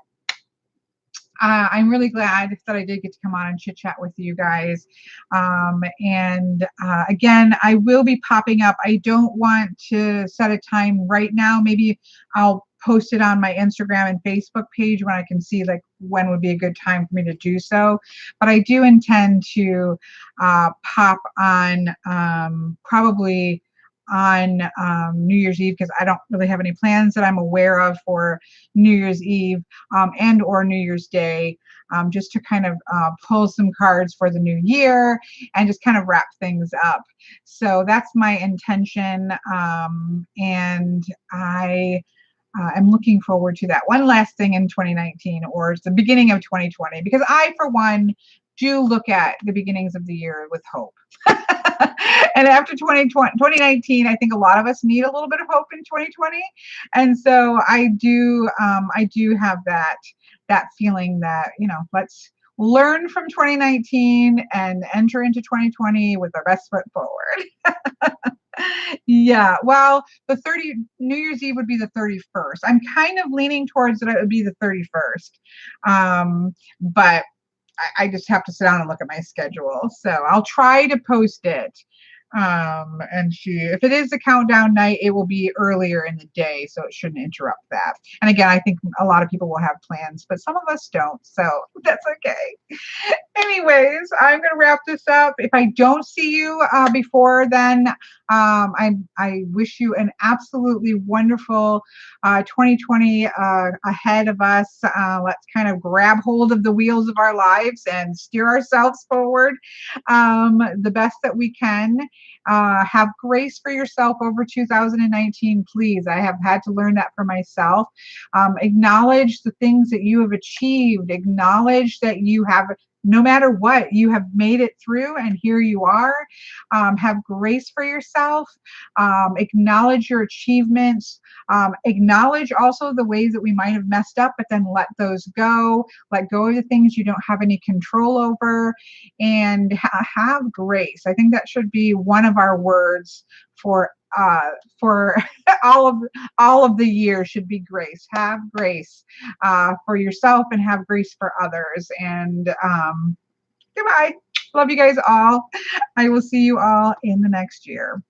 I'm really glad that I did get to come on and chit chat with you guys. And again, I will be popping up. I don't want to set a time right now. Maybe I'll post it on my Instagram and Facebook page when I can see like when would be a good time for me to do so. But I do intend to pop on probably on New Year's Eve, because I don't really have any plans that I'm aware of for New Year's Eve and or New Year's Day, just to kind of pull some cards for the new year and just kind of wrap things up. So that's my intention, and I'm looking forward to that. One last thing in 2019, or the beginning of 2020, because I, for one, do look at the beginnings of the year with hope. And after 2019, I think a lot of us need a little bit of hope in 2020. And so I do have that feeling that, let's learn from 2019 and enter into 2020 with our best foot forward. Yeah, well, New Year's Eve would be the 31st. I'm kind of leaning towards that it would be the 31st. But I just have to sit down and look at my schedule. So I'll try to post it And if it is the countdown night, it will be earlier in the day, so it shouldn't interrupt that. And again, I think a lot of people will have plans, but some of us don't, so that's okay. Anyways, I'm going to wrap this up. If I don't see you before then, I wish you an absolutely wonderful 2020 ahead of us. Let's kind of grab hold of the wheels of our lives and steer ourselves forward the best that we can. Have grace for yourself over 2019, please. I have had to learn that for myself. Acknowledge the things that you have achieved. Acknowledge that you have, no matter what, you have made it through and here you are. Have grace for yourself. Acknowledge your achievements. Acknowledge also the ways that we might have messed up, but then let those go. Let go of the things you don't have any control over, and have grace. I think that should be one of our words for for all of the year should be grace. Have grace for yourself and have grace for others. And goodbye. Love you guys all. I will see you all in the next year.